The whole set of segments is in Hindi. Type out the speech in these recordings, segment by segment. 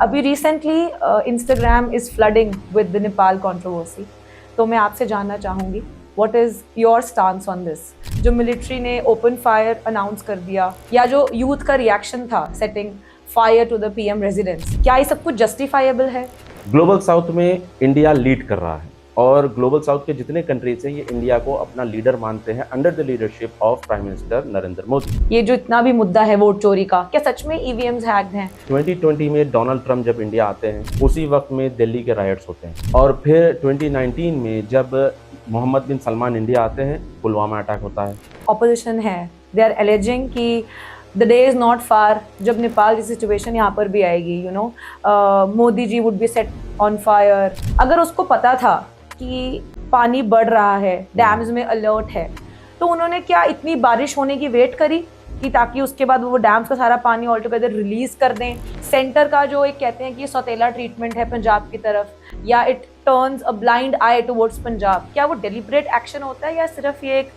अभी recently Instagram is flooding with the Nepal controversy. तो मैं आपसे जानना चाहूँगी what is your stance on this. जो मिलिट्री ने ओपन फायर अनाउंस कर दिया या जो यूथ का रिएक्शन था setting fire to the PM residence, क्या ये सब कुछ जस्टिफाइबल है? ग्लोबल साउथ में इंडिया लीड कर रहा है और ग्लोबल साउथ के जितने कंट्रीज हैं ये इंडिया को अपना लीडर मानते हैं under the leadership of prime minister Narendra Modi. ये जो इतना भी मुद्दा है वोट चोरी का, क्या सच में ईवीएम्स हैक्ड हैं? 2020 में डोनाल्ड ट्रंप जब इंडिया आते हैं उसी वक्त में दिल्ली के रायट्स होते हैं और फिर 2019 में जब मोहम्मद बिन सलमान इंडिया आते हैं पुलवामा अटैक होता है। ऑपोजिशन है, दे आर एलिजिंग कि the day is not far जब नेपाल की सिचुएशन यहाँ पर भी आएगी, you know, Modi ji would be set on fire. अगर उसको पता था कि पानी बढ़ रहा है, डैम्स में अलर्ट है, तो उन्होंने क्या इतनी बारिश होने की वेट करी कि ताकि उसके बाद वो डैम्स का सारा पानी ऑल टुगेदर रिलीज कर दें? सेंटर का जो एक कहते हैं कि सौतेला ट्रीटमेंट है पंजाब की तरफ, या it turns a blind I towards Punjab, क्या वो डेलिब्रेट एक्शन होता है या सिर्फ ये एक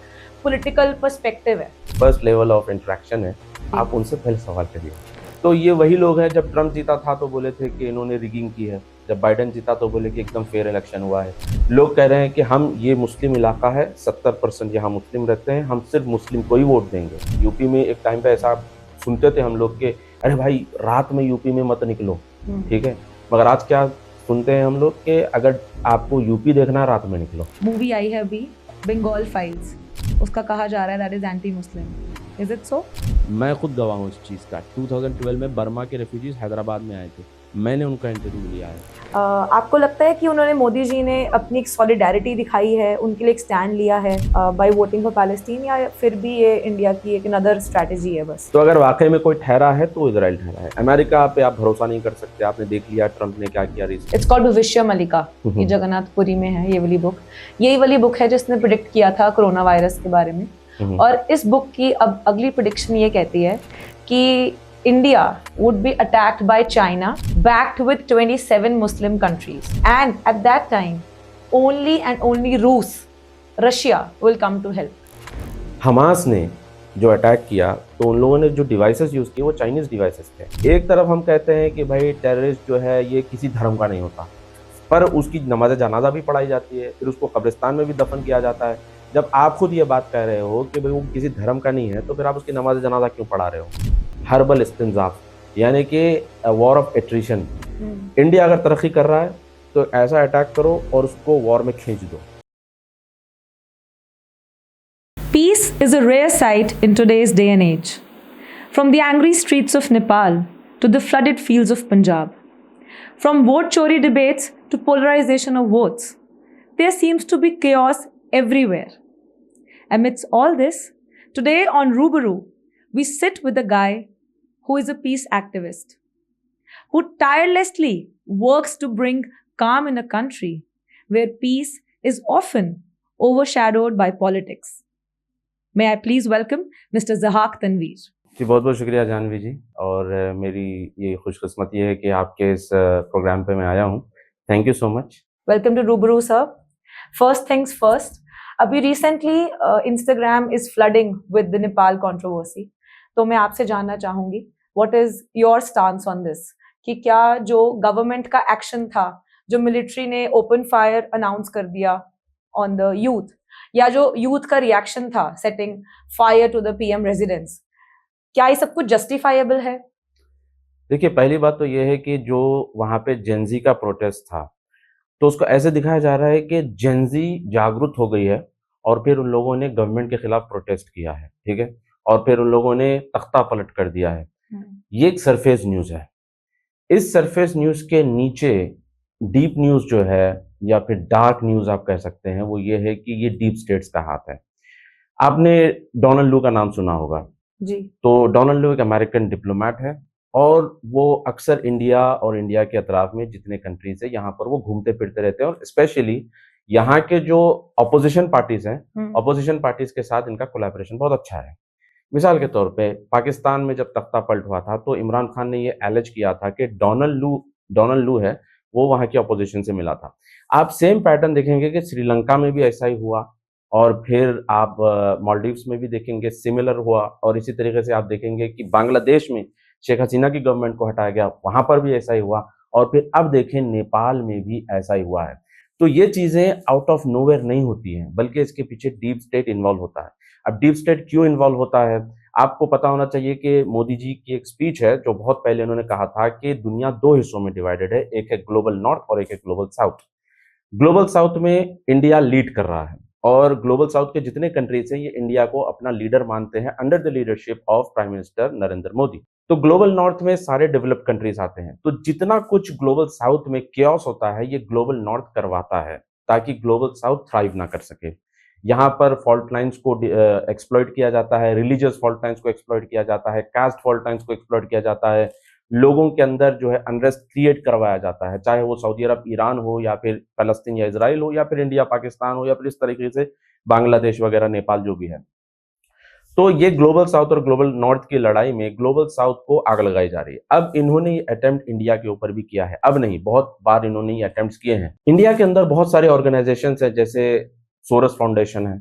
पॉलिटिकल पर्सपेक्टिव है? फर्स्ट लेवल ऑफ इंटरेक्शन है, आप उनसे पहले सवाल करिए। तो ये वही लोग हैं, जब ट्रम्प जीता था तो बोले थे कि इन्होंने रिगिंग की है, जब बाइडेन जीता तो बोले कि एकदम फेयर इलेक्शन हुआ है। लोग कह रहे हैं कि हम ये मुस्लिम इलाका है, 70% यहाँ मुस्लिम रहते हैं, हम सिर्फ मुस्लिम को ही वोट देंगे। यूपी में एक टाइम पे ऐसा सुनते थे हम लोग कि अरे भाई रात में यूपी में मत निकलो, ठीक है, मगर आज क्या सुनते हैं हम लोग कि अगर आपको यूपी देखना है रात में निकलो। मूवी आई है अभी बंगाल फाइल्स, उसका कहा जा रहा है that is anti Muslim, is it so? मैं खुद गवाह हूँ इस चीज़ का। 2012 में बर्मा के रेफ्यूजीज हैदराबाद में आए थे, मैंने उनका इंटरव्यू लिया है। आपको लगता है कि उन्होंने, मोदी जी ने अपनी एक सॉलिडारिटी दिखाई है, उनके लिए एक स्टैंड लिया है बाय वोटिंग फॉर पैलेस्टीन, या फिर भी ये इंडिया की एक अनदर स्ट्रैटेजी है बस? तो अगर वाकई में कोई ठहरा है तो इजराइल ठहरा है। अमेरिका पे आप भरोसा नहीं कर सकते, आपने देख लिया ट्रम्प ने क्या किया रिसेंट। इट्स कॉल्ड भविष्य मलिका, ये जगन्नाथपुरी में है ये वाली बुक। यही वाली बुक है जिसने प्रिडिक्ट किया था कोरोना वायरस के बारे में। और इस बुक की अब अगली प्रिडिक्शन ये कहती है कि India would be attacked by China, backed with 27 Muslim countries, and at that time, only and only Russia will come to help. Hamas ने जो अटैक किया तो उन लोगों ने जो डिवाइसेस यूज़ किए वो चाइनीज़ डिवाइसेस थे। एक तरफ हम कहते हैं कि भाई टेररिस्ट जो है ये किसी धर्म का नहीं होता, पर उसकी नमाज जनाजा भी पढ़ाई जाती है, फिर उसको कब्रिस्तान में भी दफन किया जाता है। जब आप खुद ये बात कह रहे हो कि भाई वो किसी धर्म का नहीं है तो फिर आप उसकी नमाज जनाजा क्यों पढ़ा रहे हो? हर्बल इस्तिंजाफ, यानी कि वॉर ऑफ एट्रिशन। इंडिया अगर तरक्की कर रहा है तो ऐसा अटैक करो और उसको वॉर में खींच दो। Peace is a rare sight in today's day and age. From the angry streets of Nepal to the flooded fields of Punjab, from vote chori debates to polarization of votes, there seems to be chaos everywhere. Amidst all this, today on Rubaru, we sit with a guy who is a peace activist, who tirelessly works to bring calm in a country where peace is often overshadowed by politics. May I please welcome Mr. Zahaq Tanveer. जी बहुत बहुत शुक्रिया जानवी जी, और मेरी ये खुशकिस्मती है कि आपके इस प्रोग्राम पे मैं आया हूँ। Thank you so much. Welcome to Rubaru, sir. First things first, अभी recently Instagram is flooding with the Nepal controversy. तो मैं आपसे जानना चाहूंगी what is your stance on this, कि क्या जो गवर्नमेंट का एक्शन था, जो मिलिट्री ने ओपन फायर अनाउंस कर दिया ऑन द यूथ, या जो यूथ का रिएक्शन था setting fire to the PM residence, क्या ये सब कुछ जस्टिफाइबल है? देखिए, पहली बात तो ये है कि जो वहाँ पे जेनजी का प्रोटेस्ट था तो उसको ऐसे दिखाया जा रहा है कि जेनजी जागरूक हो गई है और फिर उन लोगों ने गवर्नमेंट के खिलाफ प्रोटेस्ट किया है, ठीक है, और फिर उन लोगों ने तख्ता पलट कर दिया है। ये एक सरफेस न्यूज़ है। इस सरफेस न्यूज़ के नीचे डीप न्यूज़ जो है या फिर डार्क न्यूज़ आप कह सकते हैं, वो ये है कि ये डीप स्टेट्स का हाथ है। आपने डोनाल्ड लू का नाम सुना होगा जी। तो डोनाल्ड लू एक अमेरिकन डिप्लोमेट है और वो अक्सर इंडिया और इंडिया के अतराफ में जितने कंट्रीज है यहाँ पर वो घूमते फिरते रहते हैं, और स्पेशली यहाँ के जो अपोजिशन पार्टीज हैं, अपोजिशन पार्टीज के साथ इनका कोलैबोरेशन बहुत अच्छा है। मिसाल के तौर पे पाकिस्तान में जब तख्ता पलट हुआ था तो इमरान खान ने ये एलिज किया था कि डोनाल्ड लू है वो वहाँ की अपोजिशन से मिला था। आप सेम पैटर्न देखेंगे कि श्रीलंका में भी ऐसा ही हुआ, और फिर आप मालदीव्स में भी देखेंगे सिमिलर हुआ, और इसी तरीके से आप देखेंगे कि बांग्लादेश में शेख हसीना की गवर्नमेंट को हटाया गया, वहां पर भी ऐसा ही हुआ, और फिर अब देखें नेपाल में भी ऐसा ही हुआ है। तो ये चीजें आउट ऑफ नोवेयर नहीं होती हैं, बल्कि इसके पीछे डीप स्टेट इन्वॉल्व होता है। अब डीप स्टेट क्यों इन्वॉल्व होता है? आपको पता होना चाहिए कि मोदी जी की एक स्पीच है जो बहुत पहले उन्होंने कहा था कि दुनिया दो हिस्सों में डिवाइडेड है, एक है ग्लोबल नॉर्थ और एक है ग्लोबल साउथ। ग्लोबल साउथ में इंडिया लीड कर रहा है, और ग्लोबल साउथ के जितने कंट्रीज हैं ये इंडिया को अपना लीडर मानते हैं under the leadership of prime minister Narendra Modi. तो ग्लोबल नॉर्थ में सारे डेवलप्ड कंट्रीज आते हैं, तो जितना कुछ ग्लोबल साउथ में केओस होता है ये ग्लोबल नॉर्थ करवाता है, ताकि ग्लोबल साउथ थ्राइव ना कर सके। यहाँ पर फॉल्ट लाइन्स को एक्सप्लॉइट किया जाता है, रिलीजियस फॉल्ट लाइन्स को एक्सप्लॉइट किया जाता है, कास्ट फॉल्ट लाइन्स को एक्सप्लॉइट किया जाता है, लोगों के अंदर जो है अनरेस्ट क्रिएट करवाया जाता है, चाहे वो सऊदी अरब, ईरान हो, या फिर फलस्तीन या इजराइल हो, या फिर इंडिया पाकिस्तान हो, या फिर इस तरीके से बांग्लादेश वगैरह, नेपाल जो भी है। तो ये ग्लोबल साउथ और ग्लोबल नॉर्थ की लड़ाई में ग्लोबल साउथ को आग लगाई जा रही है। अब इन्होंने ये अटेम्प्ट इंडिया के ऊपर भी किया है, अब नहीं, बहुत बार इन्होंने ये अटेम्प्ट्स किए हैं। इंडिया के अंदर बहुत सारे ऑर्गेनाइजेशंस हैं, जैसे सोरस फाउंडेशन है,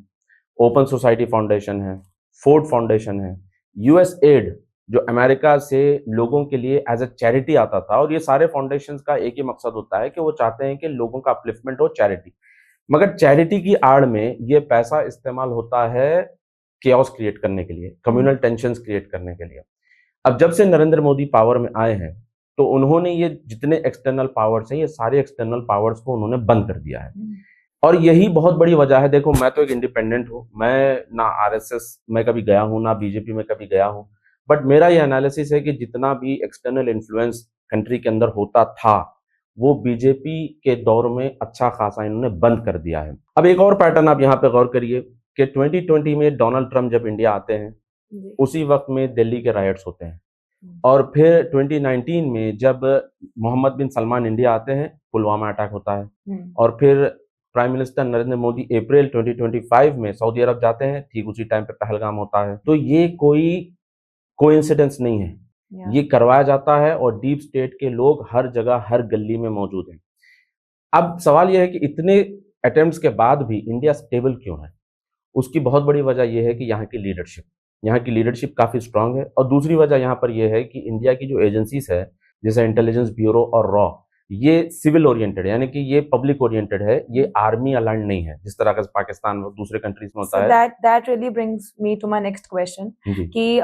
ओपन सोसाइटी फाउंडेशन है, फोर्ड फाउंडेशन है, यूएस एड जो अमेरिका से लोगों के लिए एज अ चैरिटी आता था, और ये सारे फाउंडेशंस का एक ही मकसद होता है कि वो चाहते हैं कि लोगों का अपलिफ्टमेंट हो, चैरिटी। मगर चैरिटी की आड़ में ये पैसा इस्तेमाल होता है केओस क्रिएट करने के लिए, कम्युनल टेंशंस क्रिएट करने के लिए। अब जब से नरेंद्र मोदी पावर में आए हैं तो उन्होंने ये जितने एक्सटर्नल पावर्स हैं ये सारे एक्सटर्नल पावर्स को उन्होंने बंद कर दिया है, और यही बहुत बड़ी वजह है। देखो, मैं तो एक इंडिपेंडेंट हूँ, मैं ना आरएसएस में कभी गया हूँ, ना बीजेपी में कभी गया हूँ, बट मेरा ये एनालिसिस है कि जितना भी एक्सटर्नल इन्फ्लुएंस कंट्री के अंदर होता था वो बीजेपी के दौर में अच्छा खासा इन्होंने बंद कर दिया है। अब एक और पैटर्न आप यहाँ पे गौर करिए कि 2020 में डोनाल्ड ट्रंप जब इंडिया आते हैं उसी वक्त में दिल्ली के राइट्स होते हैं, और फिर 2019 में जब मोहम्मद बिन सलमान इंडिया आते हैं पुलवामा अटैक होता है, और फिर प्राइम मिनिस्टर नरेंद्र मोदी अप्रैल 2025 में सऊदी अरब जाते हैं, ठीक उसी टाइम पे पहलगाम होता है। तो ये कोई कोइंसिडेंस नहीं है, ये करवाया जाता है, और डीप स्टेट के लोग हर जगह हर गली में मौजूद हैं। अब सवाल यह है कि इतने अटेम्प्ट्स के बाद भी इंडिया स्टेबल क्यों है? उसकी बहुत बड़ी वजह यह है कि यहाँ की लीडरशिप काफ़ी स्ट्रांग है, और दूसरी वजह यहाँ पर यह है कि इंडिया की जो एजेंसीज है, जैसे इंटेलिजेंस ब्यूरो और रॉ, ये सिविल ओरिएंटेड है, यानी कि ये पब्लिक ओरिएंटेड है, ये आर्मी अलाइंड नहीं है जिस तरह का पाकिस्तान और दूसरे कंट्रीज में होता है। That really brings me to my next question जी। कि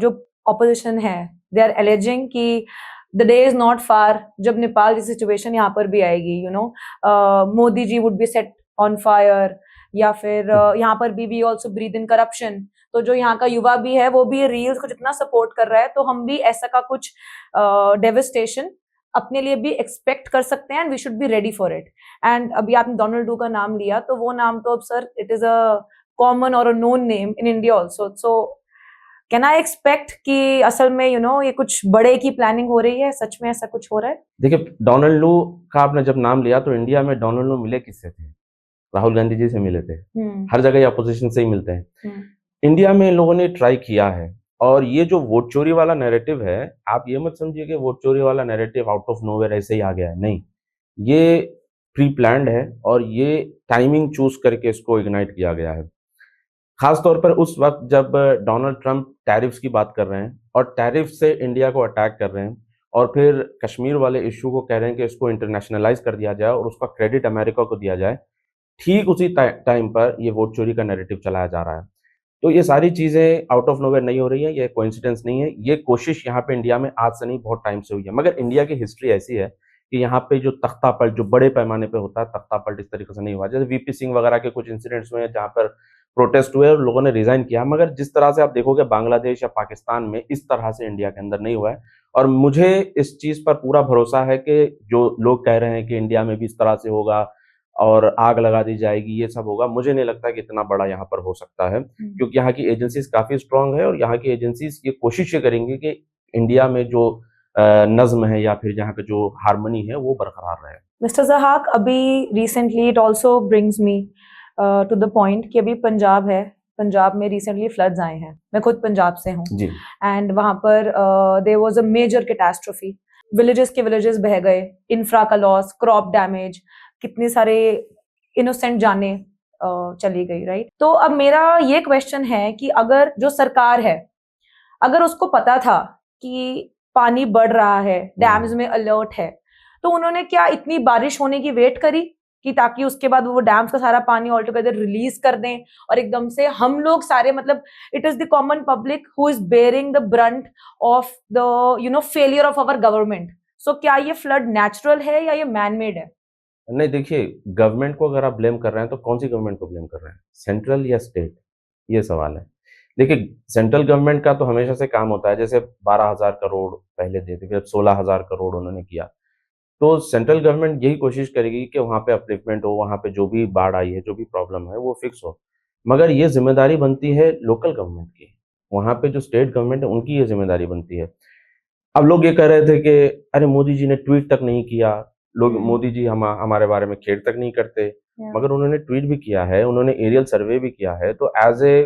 जो ऑपोजिशन है, दे आर एलिजिंग कि the day is not far जब नेपाल की सिचुएशन यहाँ पर भी आएगी, Modi ji would be set on fire, या फिर यहाँ पर भी we also breathe in corruption. तो जो यहाँ का युवा भी है वो भी रील्स को जितना सपोर्ट कर रहा है, तो हम भी ऐसा का कुछ डेविस्टेशन अपने लिए भी एक्सपेक्ट कर सकते हैं, and we should be ready for it. And अभी आपने डोनाल्ड डू का नाम लिया, तो वो नाम तो अब sir it is a common और a known name in India also. So can I expect कि असल में ये कुछ बड़े की प्लानिंग हो रही है, सच में ऐसा कुछ हो रहा है? देखिए, डोनाल्ड लू का आपने जब नाम लिया तो इंडिया में डोनाल्ड लू मिले किससे थे? राहुल गांधी जी से मिले थे। हर जगह अपोजिशन से ही मिलते हैं। इंडिया में इन लोगों ने ट्राई किया है, और ये जो वोट चोरी वाला नैरेटिव है, आप ये मत समझिए कि वोट चोरी वाला नैरेटिव आउट ऑफ नोवेयर ऐसे ही आ गया है, नहीं, ये प्री प्लान्ड है, और ये टाइमिंग चूज करके इसको इग्नाइट किया गया है। खास तौर पर उस वक्त जब डोनाल्ड ट्रंप टैरिफ्स की बात कर रहे हैं, और टैरिफ से इंडिया को अटैक कर रहे हैं, और फिर कश्मीर वाले इशू को कह रहे हैं कि इसको इंटरनेशनलाइज कर दिया जाए और उसका क्रेडिट अमेरिका को दिया जाए, ठीक उसी टाइम पर ये वोट चोरी का नैरेटिव चलाया जा रहा है। तो ये सारी चीज़ें आउट ऑफ नोवेयर नहीं हो रही हैं, ये कोइंसिडेंस नहीं है, ये कोशिश यहाँ पे इंडिया में आज से नहीं बहुत टाइम से हुई है। मगर इंडिया की हिस्ट्री ऐसी है कि यहाँ पे जो तख्तापलट जो बड़े पैमाने पे होता है, तख्तापलट इस तरीके से नहीं हुआ। जैसे वीपी सिंह वगैरह के कुछ इंसिडेंट्स हुए हैं जहाँ पर प्रोटेस्ट हुए और लोगों ने रिजाइन किया, मगर जिस तरह से आप देखोगे बांग्लादेश या पाकिस्तान में, इस तरह से इंडिया के अंदर नहीं हुआ है। और मुझे इस चीज़ पर पूरा भरोसा है कि जो लोग कह रहे हैं कि इंडिया में भी इस तरह से होगा और आग लगा दी जाएगी, ये सब होगा, मुझे नहीं लगता कि इतना बड़ा यहाँ पर हो सकता है, क्योंकि यहाँ की एजेंसीज काफ़ी स्ट्रांग है, और यहाँ की एजेंसीज ये कोशिश ये करेंगी कि इंडिया में जो नज्म है या फिर यहाँ पे जो हारमोनी है वो बरकरार रहे। मिस्टर ज़हाक, अभी recently it also brings me to the point कि अभी पंजाब है, पंजाब में रिसेंटली फ्लड्स आए हैं, मैं खुद पंजाब से हूँ, एंड वहाँ पर there was a major catastrophe, villages के विलेजेस बह गए, इंफ्रा का लॉस, क्रॉप डैमेज, कितने सारे इनोसेंट जाने चली गई, राइट? तो अब मेरा ये क्वेश्चन है कि अगर जो सरकार है, अगर उसको पता था कि पानी बढ़ रहा है, डैम्स में अलर्ट है, तो उन्होंने क्या इतनी बारिश होने की वेट करी कि ताकि उसके बाद वो डैम्स का सारा पानी ऑल टुगेदर रिलीज कर दें और एकदम से हम लोग सारे, मतलब it is the common public who is bearing the brunt of the failure of our government. So क्या ये फ्लड नेचुरल है या ये मैन मेड है? नहीं, देखिए, गवर्नमेंट को अगर आप ब्लेम कर रहे हैं तो कौन सी गवर्नमेंट को ब्लेम कर रहे हैं, सेंट्रल या स्टेट, ये सवाल है। देखिए, सेंट्रल गवर्नमेंट का तो हमेशा से काम होता है, जैसे 12,000 करोड़ पहले दिए थे, फिर 16,000 करोड़ उन्होंने किया, तो सेंट्रल गवर्नमेंट यही कोशिश करेगी कि वहाँ पे अपलिफ्टमेंट हो, वहाँ पे जो भी बाढ़ आई है, जो भी प्रॉब्लम है वो फिक्स हो। मगर ये जिम्मेदारी बनती है लोकल गवर्नमेंट की, वहाँ पे जो स्टेट गवर्नमेंट है उनकी ये जिम्मेदारी बनती है। अब लोग ये कह रहे थे कि अरे मोदी जी ने ट्वीट तक नहीं किया, लोग मोदी जी हमारे बारे में केयर तक नहीं करते, मगर उन्होंने ट्वीट भी किया है, उन्होंने एरियल सर्वे भी किया है, तो as a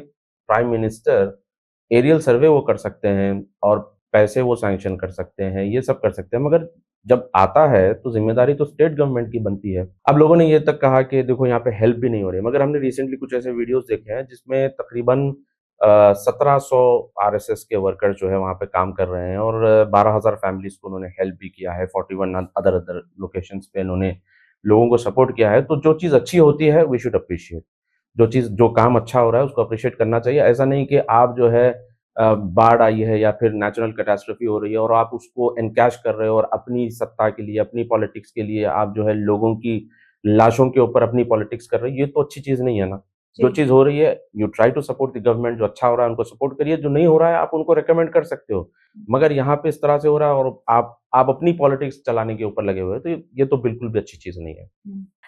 prime minister aerial survey वो कर सकते हैं और पैसे वो सैंक्शन कर सकते हैं, ये सब कर सकते हैं, मगर जब आता है तो जिम्मेदारी तो स्टेट गवर्नमेंट की बनती है। अब लोगों ने ये तक कहा कि देखो यहाँ पे हेल्प भी नहीं हो रही, मगर हमने रिसेंटली कुछ ऐसे वीडियोस देखे हैं जिसमें तकरीबन 1700 आरएसएस के वर्कर जो है वहाँ पे काम कर रहे हैं और 12,000 फैमिलीज को उन्होंने हेल्प भी किया है, 41 अदर लोकेशंस पे उन्होंने लोगों को सपोर्ट किया है। तो जो चीज़ अच्छी होती है वी शुड अप्रिशिएट, जो काम अच्छा हो रहा है उसको अप्रिशिएट करना चाहिए। ऐसा नहीं कि आप जो है बाढ़ आई है या फिर नेचुरल कैटास्ट्रोफी हो रही है और आप उसको एनकैश कर रहे हो और अपनी सत्ता के लिए, अपनी पॉलिटिक्स के लिए आप जो है लोगों की लाशों के ऊपर अपनी पॉलिटिक्स कर रहे हो, ये तो अच्छी चीज़ नहीं है ना। जो चीज़ हो रही है you try to support the government, जो अच्छा हो रहा है उनको सपोर्ट करिए, जो नहीं हो रहा है आप उनको रिकमेंड कर सकते हो। मगर यहाँ पे इस तरह से हो रहा है और आप अपनी पॉलिटिक्स चलाने के ऊपर लगे हुए हो, तो ये तो बिल्कुल भी अच्छी चीज़ नहीं है।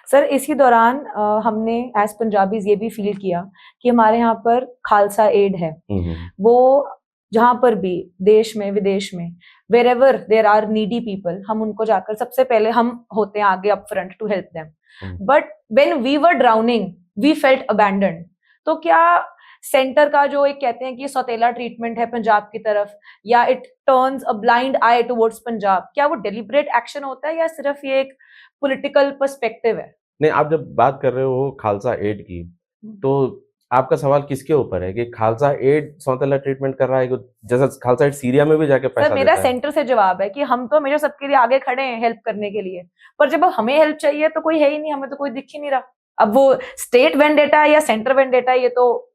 सर, इसी दौरान हमने एज पंजाबीज ये भी फील किया कि हमारे यहाँ पर खालसा एड है, वो जहां पर भी देश में विदेश में wherever there are needy people, हम उनको जाकर सबसे पहले हम होते हैं आगे up front to help them, but when we were drowning we felt abandoned. तो क्या सेंटर का जो एक कहते हैं कि सौतेला ट्रीटमेंट है पंजाब की तरफ, या it turns a blind I towards Punjab, क्या वो डेलिब्रेट एक्शन होता है या सिर्फ ये एक पॉलिटिकल पर्सपेक्टिव है? नहीं, आप जब बात कर रहे हो खालसा एड की, तो आपका सवाल किसके ऊपर है कि खालसा एड सौतेला ट्रीटमेंट कर रहा है, जैसा खालसा एड सीरिया में भी जाके पैसा सर, मेरा देता है। सेंटर से जवाब है कि हम तो हमेशा सबके लिए आगे खड़े हैं हेल्प करने के लिए, पर जब हमें हेल्प चाहिए तो कोई है ही नहीं, हमें तो कोई दिख ही नहीं रहा। अब वो स्टेट वेंडेटा है या सेंटर वेंडेटा है, ये तो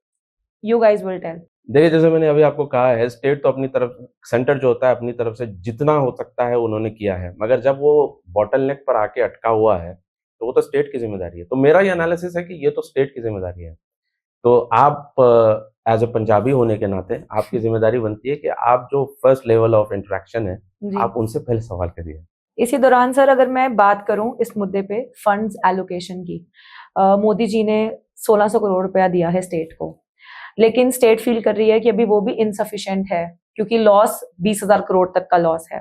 यू गाइज विल टेल। देखिए, जैसे मैंने अभी आपको कहा है, स्टेट तो अपनी तरफ, सेंटर जो होता है अपनी तरफ से जितना हो सकता है उन्होंने किया है, मगर जब वो बॉटलनेक पर आके अटका हुआ है तो वो तो स्टेट की जिम्मेदारी है। तो मेरा ये एनालिसिस है कि ये तो स्टेट की जिम्मेदारी है। तो आप एज ए पंजाबी होने के नाते आपकी जिम्मेदारी बनती है कि आप जो फर्स्ट लेवल ऑफ इंटरेक्शन है आप उनसे पहले सवाल करिए। इसी दौरान सर, अगर मैं बात करूं इस मुद्दे पे फंड्स एलोकेशन की, मोदी जी ने 1600 करोड़ रुपया दिया है स्टेट को, लेकिन स्टेट फील कर रही है कि अभी वो भी इनसफिशिएंट है क्योंकि लॉस 20,000 करोड़ तक का लॉस है।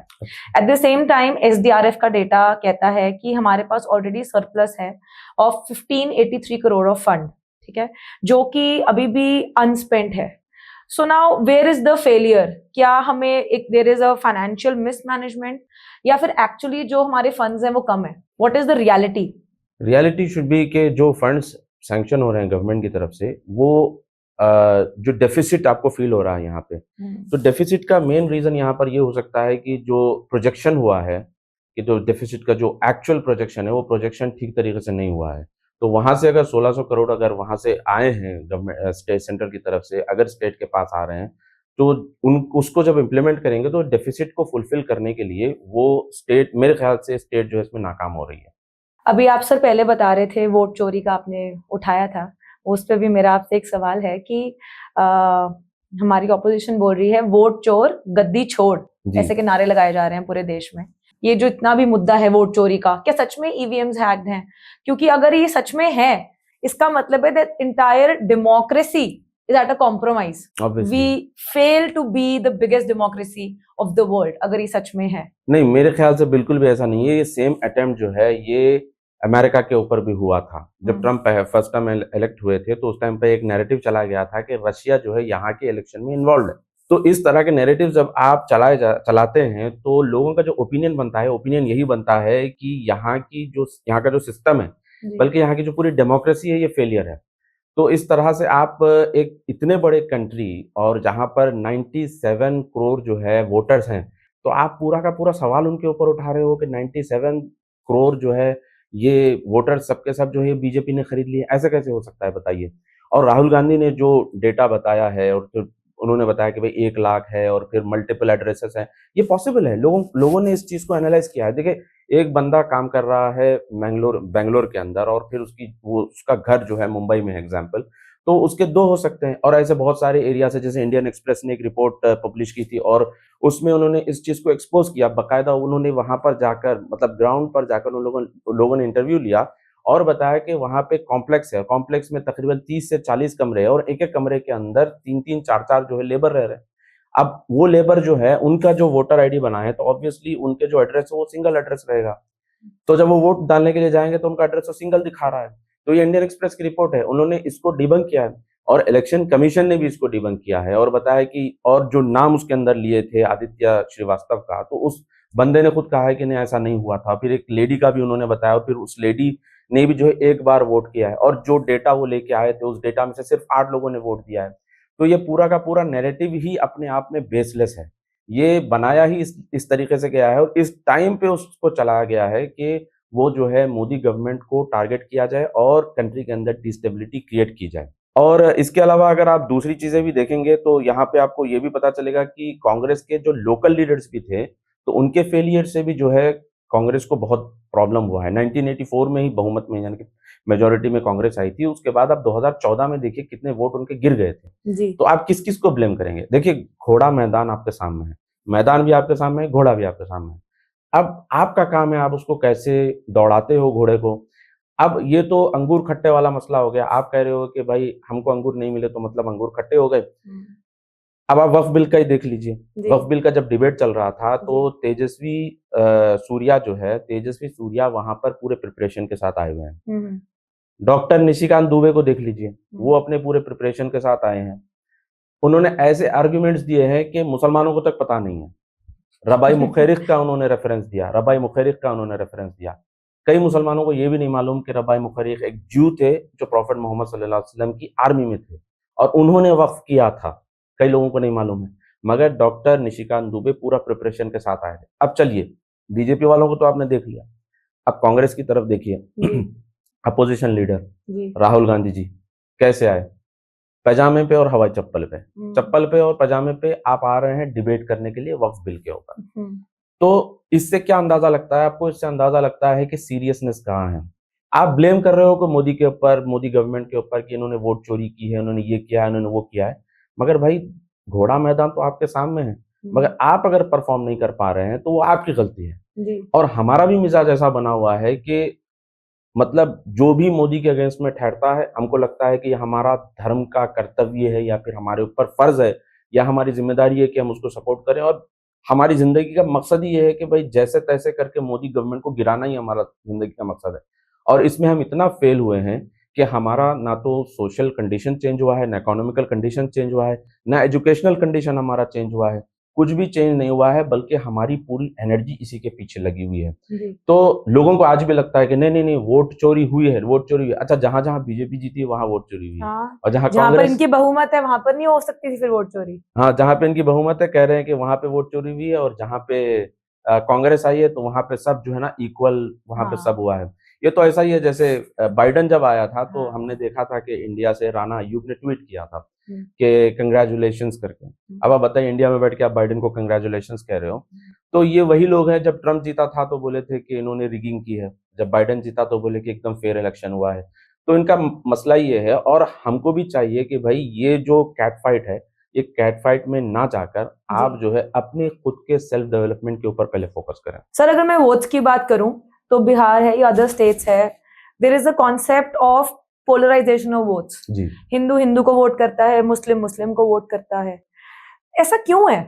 At the same time SDRF का डेटा कहता है कि हमारे पास ऑलरेडी सरप्लस है ऑफ 1583 करोड़ ऑफ फंड, ठीक है, जो कि अभी भी अनस्पेंट है। So now where is the failure? क्या हमें एक there is a financial mismanagement या फिर एक्चुअली जो हमारे फंड्स हैं वो कम है? What is the reality? Reality should be कि जो फंड्स सैंक्शन हो रहे हैं गवर्नमेंट की तरफ से, वो जो डेफिसिट आपको फील हो रहा है यहाँ पे, तो डेफिसिट का मेन रीजन यहाँ पर ये हो सकता है कि जो प्रोजेक्शन हुआ है, कि जो डेफिसिट का जो एक्चुअल प्रोजेक्शन है वो प्रोजेक्शन ठीक तरीके से नहीं हुआ है। तो वहां से अगर 1600 करोड़ अगर वहां से आए हैं गवर्नमेंट स्टेट सेंटर की तरफ से, अगर स्टेट के पास आ रहे हैं, तो उसको जब इम्प्लीमेंट करेंगे तो डेफिसिट को फुलफिल करने के लिए वो स्टेट, मेरे ख्याल से स्टेट जो है इसमें नाकाम हो रही है। अभी आप सर पहले बता रहे थे वोट चोरी का आपने उठाया था, उस पर भी मेरा आपसे एक सवाल है कि हमारी ऑपोजिशन बोल रही है वोट चोर गद्दी छोड़, ऐसे के नारे लगाए जा रहे हैं पूरे देश में। ये जो इतना भी मुद्दा है वोट चोरी का, क्या सच में ईवीएम्स हैक्ड हैं? क्योंकि अगर ये सच में है, इसका मतलब है that entire democracy is at a compromise. We fail to be the biggest democracy of the world, अगर ये सच में है। नहीं, मेरे ख्याल से बिल्कुल भी ऐसा नहीं है। ये सेम अटेम्प्ट जो है ये अमेरिका के ऊपर भी हुआ था। जब ट्रम्प फर्स्ट टाइम इलेक्ट हुए थे तो उस टाइम पे एक नैरेटिव चला गया था कि रशिया जो है यहाँ के इलेक्शन में इन्वॉल्व है। तो इस तरह के नैरेटिव जब आप चलाते हैं तो लोगों का जो ओपिनियन बनता है, ओपिनियन यही बनता है कि यहाँ का जो सिस्टम है, बल्कि यहाँ की जो पूरी डेमोक्रेसी है, ये फेलियर है। तो इस तरह से आप एक इतने बड़े कंट्री और जहाँ पर 97 करोड़ जो है वोटर्स हैं, तो आप पूरा का पूरा सवाल उनके ऊपर उठा रहे हो कि 97 करोड़ जो है ये वोटर सबके सब जो है बीजेपी ने खरीद लिए, ऐसे कैसे हो सकता है बताइए। और राहुल गांधी ने जो डेटा बताया है और फिर उन्होंने बताया कि भाई 1 लाख है और फिर मल्टीपल एड्रेसेस हैं, ये पॉसिबल है। लोगों ने इस चीज़ को एनालाइज़ किया है। देखिए, एक बंदा काम कर रहा है बैंगलोर के अंदर और फिर उसका घर जो है मुंबई में है एग्ज़ाम्पल, तो उसके 2 हो सकते हैं और ऐसे बहुत सारे एरियाज़ हैं। जैसे इंडियन एक्सप्रेस ने एक रिपोर्ट पब्लिश की थी और उसमें उन्होंने इस चीज़ को एक्सपोज़ किया। बाकायदा उन्होंने वहाँ पर जाकर मतलब ग्राउंड पर जाकर उन लोगों ने इंटरव्यू लिया और बताया कि वहाँ पे कॉम्प्लेक्स है, कॉम्प्लेक्स में तकरीबन 30 से 40 कमरे हैं और एक-एक कमरे के अंदर 3-3 4-4 जो है लेबर रह रहे हैं। अब वो लेबर जो है, उनका जो वोटर आईडी बना है, तो ऑब्वियसली उनके जो एड्रेस है, वो सिंगल एड्रेस रहेगा। तो जब वो वोट डालने के लिए जाएँगे, तो उनका एड्रेस तो सिंगल दिखा रहा है। तो ये इंडियन एक्सप्रेस की रिपोर्ट है, उन्होंने इसको डिबंक किया है और इलेक्शन कमीशन ने भी इसको डिबंक किया है और बताया कि और जो नाम उसके अंदर लिए थे आदित्य श्रीवास्तव का, तो उस बंदे ने खुद कहा है कि नहीं ऐसा नहीं हुआ था। फिर एक लेडी का भी उन्होंने बताया और फिर उस लेडी ने भी जो है 1 बार वोट किया है और जो डेटा वो लेके आए थे, उस डेटा में से सिर्फ 8 लोगों ने वोट दिया है। तो ये पूरा का पूरा नैरेटिव ही अपने आप में बेसलेस है। ये बनाया ही इस तरीके से गया है और इस टाइम पे उसको चलाया गया है कि वो जो है मोदी गवर्नमेंट को टारगेट किया जाए और कंट्री के अंदर डिस्टेबिलिटी क्रिएट की जाए। और इसके अलावा अगर आप दूसरी चीज़ें भी देखेंगे तो यहाँ पे आपको ये भी पता चलेगा कि कांग्रेस के जो लोकल लीडर्स भी थे, तो उनके फेलियर से भी जो है कांग्रेस को बहुत प्रॉब्लम हुआ है। 1984 में ही बहुमत में यानी कि मेजॉरिटी में कांग्रेस आई थी, उसके बाद आप 2014 में देखिए कितने वोट उनके गिर गए थे। जी। तो आप किस-किस को ब्लेम करेंगे? देखिए, घोड़ा मैदान आपके सामने है, मैदान भी आपके सामने है, घोड़ा भी आपके सामने है। अब आपका काम है आप उसको कैसे दौड़ाते हो घोड़े को। अब ये तो अंगूर खट्टे वाला मसला हो गया। आप कह रहे हो कि भाई हमको अंगूर नहीं मिले तो मतलब अंगूर खट्टे हो गए। अब आप वक्फ बिल का ही देख लीजिए। जी। वक्फ बिल का जब डिबेट चल रहा था तो तेजस्वी सूर्या वहाँ पर पूरे प्रिपरेशन के साथ आए हुए हैं। डॉक्टर निशिकांत दुबे को देख लीजिए, वो अपने पूरे प्रिपरेशन के साथ आए हैं। उन्होंने ऐसे आर्गुमेंट्स दिए हैं कि मुसलमानों को तक पता नहीं है। रबाई मुखैरिख का उन्होंने रेफरेंस दिया। कई मुसलमानों को ये भी नहीं मालूम कि रबाई मुखैरिख एक ज्यू थे जो प्रॉफेट मोहम्मद सल्लल्लाहु अलैहि वसल्लम की आर्मी में थे और उन्होंने वक्फ किया था। कई लोगों को नहीं मालूम है। मगर डॉक्टर निशिकांत दुबे पूरा प्रिपरेशन के साथ आए थे। अब चलिए, बीजेपी वालों को तो आपने देख लिया। अब कांग्रेस की तरफ देखिए। अपोजिशन लीडर राहुल गांधी जी कैसे आए? पैजामे पे और हवाई चप्पल पे। चप्पल पे और पैजामे पे आप आ रहे हैं डिबेट करने के लिए वक्फ बिल के ऊपर। तो इससे क्या अंदाजा लगता है आपको? इससे अंदाजा लगता है कि सीरियसनेस कहाँ है। आप ब्लेम कर रहे हो कि मोदी के ऊपर, मोदी गवर्नमेंट के ऊपर कि इन्होंने वोट चोरी की है, उन्होंने ये किया है, उन्होंने वो किया है। मगर भाई घोड़ा मैदान तो आपके सामने है। मगर आप अगर परफॉर्म नहीं कर पा रहे हैं तो वो आपकी गलती है। जी। और हमारा भी मिजाज ऐसा बना हुआ है कि मतलब जो भी मोदी के अगेंस्ट में ठहरता है, हमको लगता है कि ये हमारा धर्म का कर्तव्य है या फिर हमारे ऊपर फर्ज है या हमारी जिम्मेदारी है कि हम उसको सपोर्ट करें और हमारी जिंदगी का मकसद ही ये है कि भाई जैसे तैसे करके मोदी गवर्नमेंट को गिराना ही हमारा जिंदगी का मकसद है। और इसमें हम इतना फेल हुए हैं कि हमारा ना तो सोशल कंडीशन चेंज हुआ है, ना इकोनॉमिकल कंडीशन चेंज हुआ है, ना एजुकेशनल कंडीशन हमारा चेंज हुआ है। कुछ भी चेंज नहीं हुआ है, बल्कि हमारी पूरी एनर्जी इसी के पीछे लगी हुई है। जी। तो लोगों को आज भी लगता है कि नहीं, वोट चोरी हुई है, वोट चोरी हुई है। अच्छा, जहाँ-जहाँ बीजेपी जीती है, वहाँ वोट चोरी हुई है। हाँ, और जहाँ जहाँ पर कांग्रेस इनकी बहुमत है वहां पर नहीं हो सकती थी फिर वोट चोरी। हाँ, जहाँ पे इनकी बहुमत है, कह रहे हैं कि वहाँ पे वोट चोरी हुई है और जहाँ पे कांग्रेस आई है, तो वहाँ पे सब जो है ना इक्वल वहाँ पे सब हुआ है। ये तो ऐसा ही है जैसे बाइडेन जब आया था, तो हमने देखा था कि इंडिया से राणा अय्यूब ने ट्वीट किया था कि कंग्रेचुलेशंस करके। अब आप बताइए, इंडिया में बैठ के आप बाइडेन को कंग्रेचुलेशंस कह रहे हो। तो ये वही लोग हैं, जब ट्रम्प जीता था तो बोले थे कि इन्होंने रिगिंग की है, जब बाइडेन जीता तो बोले कि एकदम फेयर इलेक्शन हुआ है। तो इनका मसला ये है और हमको भी चाहिए कि भाई ये जो कैट फाइट है, ये कैट फाइट में ना जाकर आप जो है अपने खुद के सेल्फ डेवलपमेंट के ऊपर पहले फोकस करें। सर, अगर मैं वोट्स की बात करूं तो बिहार है या अदर स्टेट्स है, there is a concept of polarisation of votes. जी। हिंदू हिंदू को वोट करता है, मुस्लिम मुस्लिम को वोट करता है। ऐसा क्यों है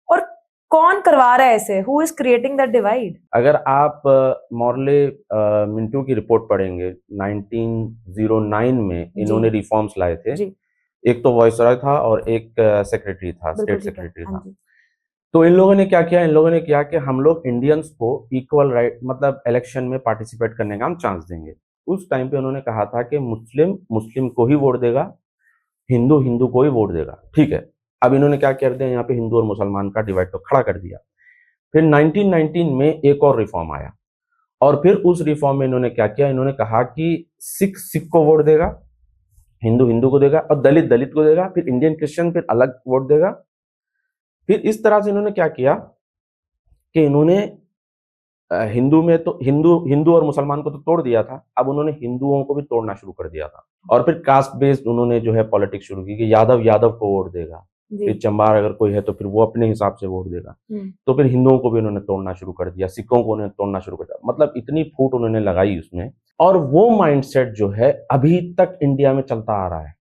और कौन करवा रहा है ऐसे? Who is creating that divide? अगर आप मॉर्ले मिंटो की रिपोर्ट पढ़ेंगे, 1909 में इन्होंने रिफॉर्म्स लाए थे। जी। एक तो वाइसरॉय था और एक सेक्रेटरी था, बिल्कुल स्टेट ठीक है। सेक्रेटरी हाँ था। जी। तो इन लोगों ने क्या किया? इन लोगों ने किया कि हम लोग इंडियंस को इक्वल राइट मतलब इलेक्शन में पार्टिसिपेट करने का हम चांस देंगे। उस टाइम पे उन्होंने कहा था कि मुस्लिम मुस्लिम को ही वोट देगा, हिंदू हिंदू को ही वोट देगा। ठीक है। अब इन्होंने क्या कर दिया, यहाँ पे हिंदू और मुसलमान का डिवाइड तो खड़ा कर दिया। फिर 1919 में एक और रिफॉर्म आया, और फिर उस रिफॉर्म में इन्होंने क्या किया, इन्होंने कहा कि सिख सिख को वोट देगा, हिंदू हिंदू को देगा, और दलित दलित को देगा, फिर इंडियन क्रिश्चियन फिर अलग वोट देगा। फिर इस तरह से इन्होंने क्या किया कि इन्होंने हिंदू में तो हिंदू हिंदू और मुसलमान को तो तोड़ दिया था, अब उन्होंने हिंदुओं को भी तोड़ना शुरू कर दिया था। और फिर कास्ट बेस्ड उन्होंने जो है पॉलिटिक्स शुरू की कि यादव यादव को वोट देगा, फिर चंबार अगर कोई है तो फिर वो अपने हिसाब से वोट देगा। तो फिर हिंदुओं को भी उन्होंने तोड़ना शुरू कर दिया, सिखों को उन्होंने तोड़ना शुरू कर दिया, मतलब इतनी फूट उन्होंने लगाई उसमें। और वो माइंडसेट जो है अभी तक इंडिया में चलता आ रहा है,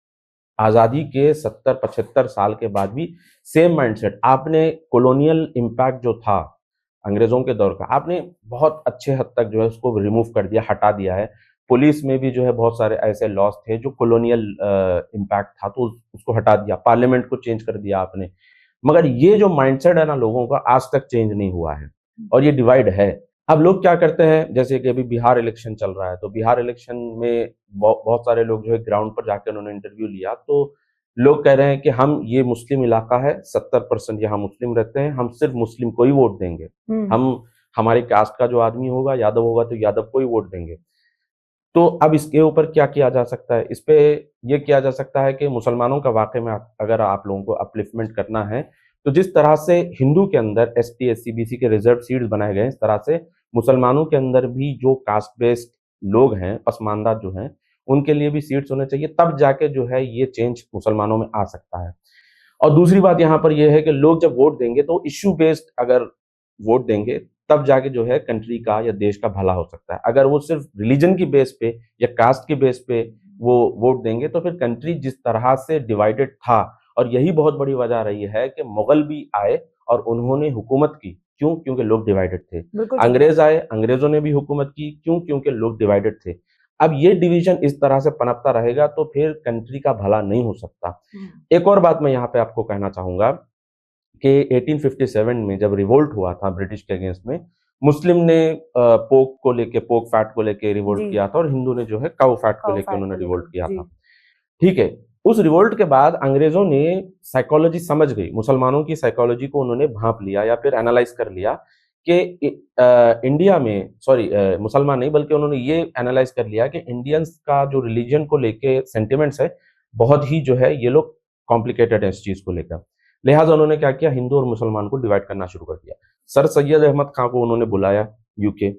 आजादी के 70-75 साल के बाद भी सेम माइंडसेट। आपने कॉलोनियल इम्पैक्ट जो था अंग्रेजों के दौर का, आपने बहुत अच्छे हद तक जो है उसको रिमूव कर दिया, हटा दिया है। पुलिस में भी जो है बहुत सारे ऐसे लॉज थे जो कॉलोनियल इम्पैक्ट था, तो उसको हटा दिया, पार्लियामेंट को चेंज कर दिया आपने। मगर ये जो माइंडसेट है ना लोगों का, आज तक चेंज नहीं हुआ है, और ये डिवाइड है। अब लोग क्या करते हैं, जैसे कि अभी बिहार इलेक्शन चल रहा है, तो बिहार इलेक्शन में बहुत सारे लोग जो है ग्राउंड पर जाकर उन्होंने इंटरव्यू लिया, तो लोग कह रहे हैं कि हम ये मुस्लिम इलाका है, 70% यहाँ मुस्लिम रहते हैं, हम सिर्फ मुस्लिम को ही वोट देंगे। हम हमारी कास्ट का जो आदमी होगा, यादव होगा तो यादव को ही वोट देंगे। तो अब इसके ऊपर क्या किया जा सकता है, इस पे ये किया जा सकता है कि मुसलमानों का वाकई में अगर आप लोगों को अपलिफ्टमेंट करना है, तो जिस तरह से हिंदू के अंदर एसटी एससी बीसी के रिजर्व सीट्स बनाए गए, इस तरह से मुसलमानों के अंदर भी जो कास्ट बेस्ड लोग हैं, पसमानदा जो हैं, उनके लिए भी सीट्स होने चाहिए, तब जाके जो है ये चेंज मुसलमानों में आ सकता है। और दूसरी बात यहाँ पर यह है कि लोग जब वोट देंगे तो इश्यू बेस्ड अगर वोट देंगे, तब जाके जो है कंट्री का या देश का भला हो सकता है। अगर वो सिर्फ रिलीजन की बेस पे या कास्ट की बेस पे वो वोट देंगे, तो फिर कंट्री जिस तरह से डिवाइडेड था, और यही बहुत बड़ी वजह रही है कि मुगल भी आए और उन्होंने हुकूमत की, क्यों? क्योंकि लोग डिवाइडेड थे। अंग्रेज आए, अंग्रेजों ने भी हुकूमत की, क्यों? क्योंकि लोग डिवाइडेड थे। अब ये डिवीजन इस तरह से पनपता रहेगा तो फिर कंट्री का भला नहीं हो सकता। एक और बात मैं यहाँ पे आपको कहना चाहूंगा कि 1857 में जब रिवोल्ट हुआ था ब्रिटिश के अगेंस्ट में, मुस्लिम ने पोक फैट को लेके रिवोल्ट किया था, और हिंदू ने जो है काउ फैट को लेके उन्होंने रिवोल्ट किया था। ठीक है, उस रिवोल्ट के बाद अंग्रेजों ने साइकोलॉजी समझ गई, मुसलमानों की साइकोलॉजी को उन्होंने भांप लिया या फिर एनालाइज कर लिया कि इंडिया में मुसलमान नहीं, बल्कि उन्होंने ये एनालाइज कर लिया कि इंडियंस का जो रिलीजन को लेके सेंटिमेंट्स है, बहुत ही जो है ये लोग कॉम्प्लिकेटेड है इस चीज को लेकर। लिहाजा उन्होंने क्या किया, हिंदू और मुसलमान को डिवाइड करना शुरू कर दिया। सर सैयद अहमद खान को उन्होंने बुलाया यूके,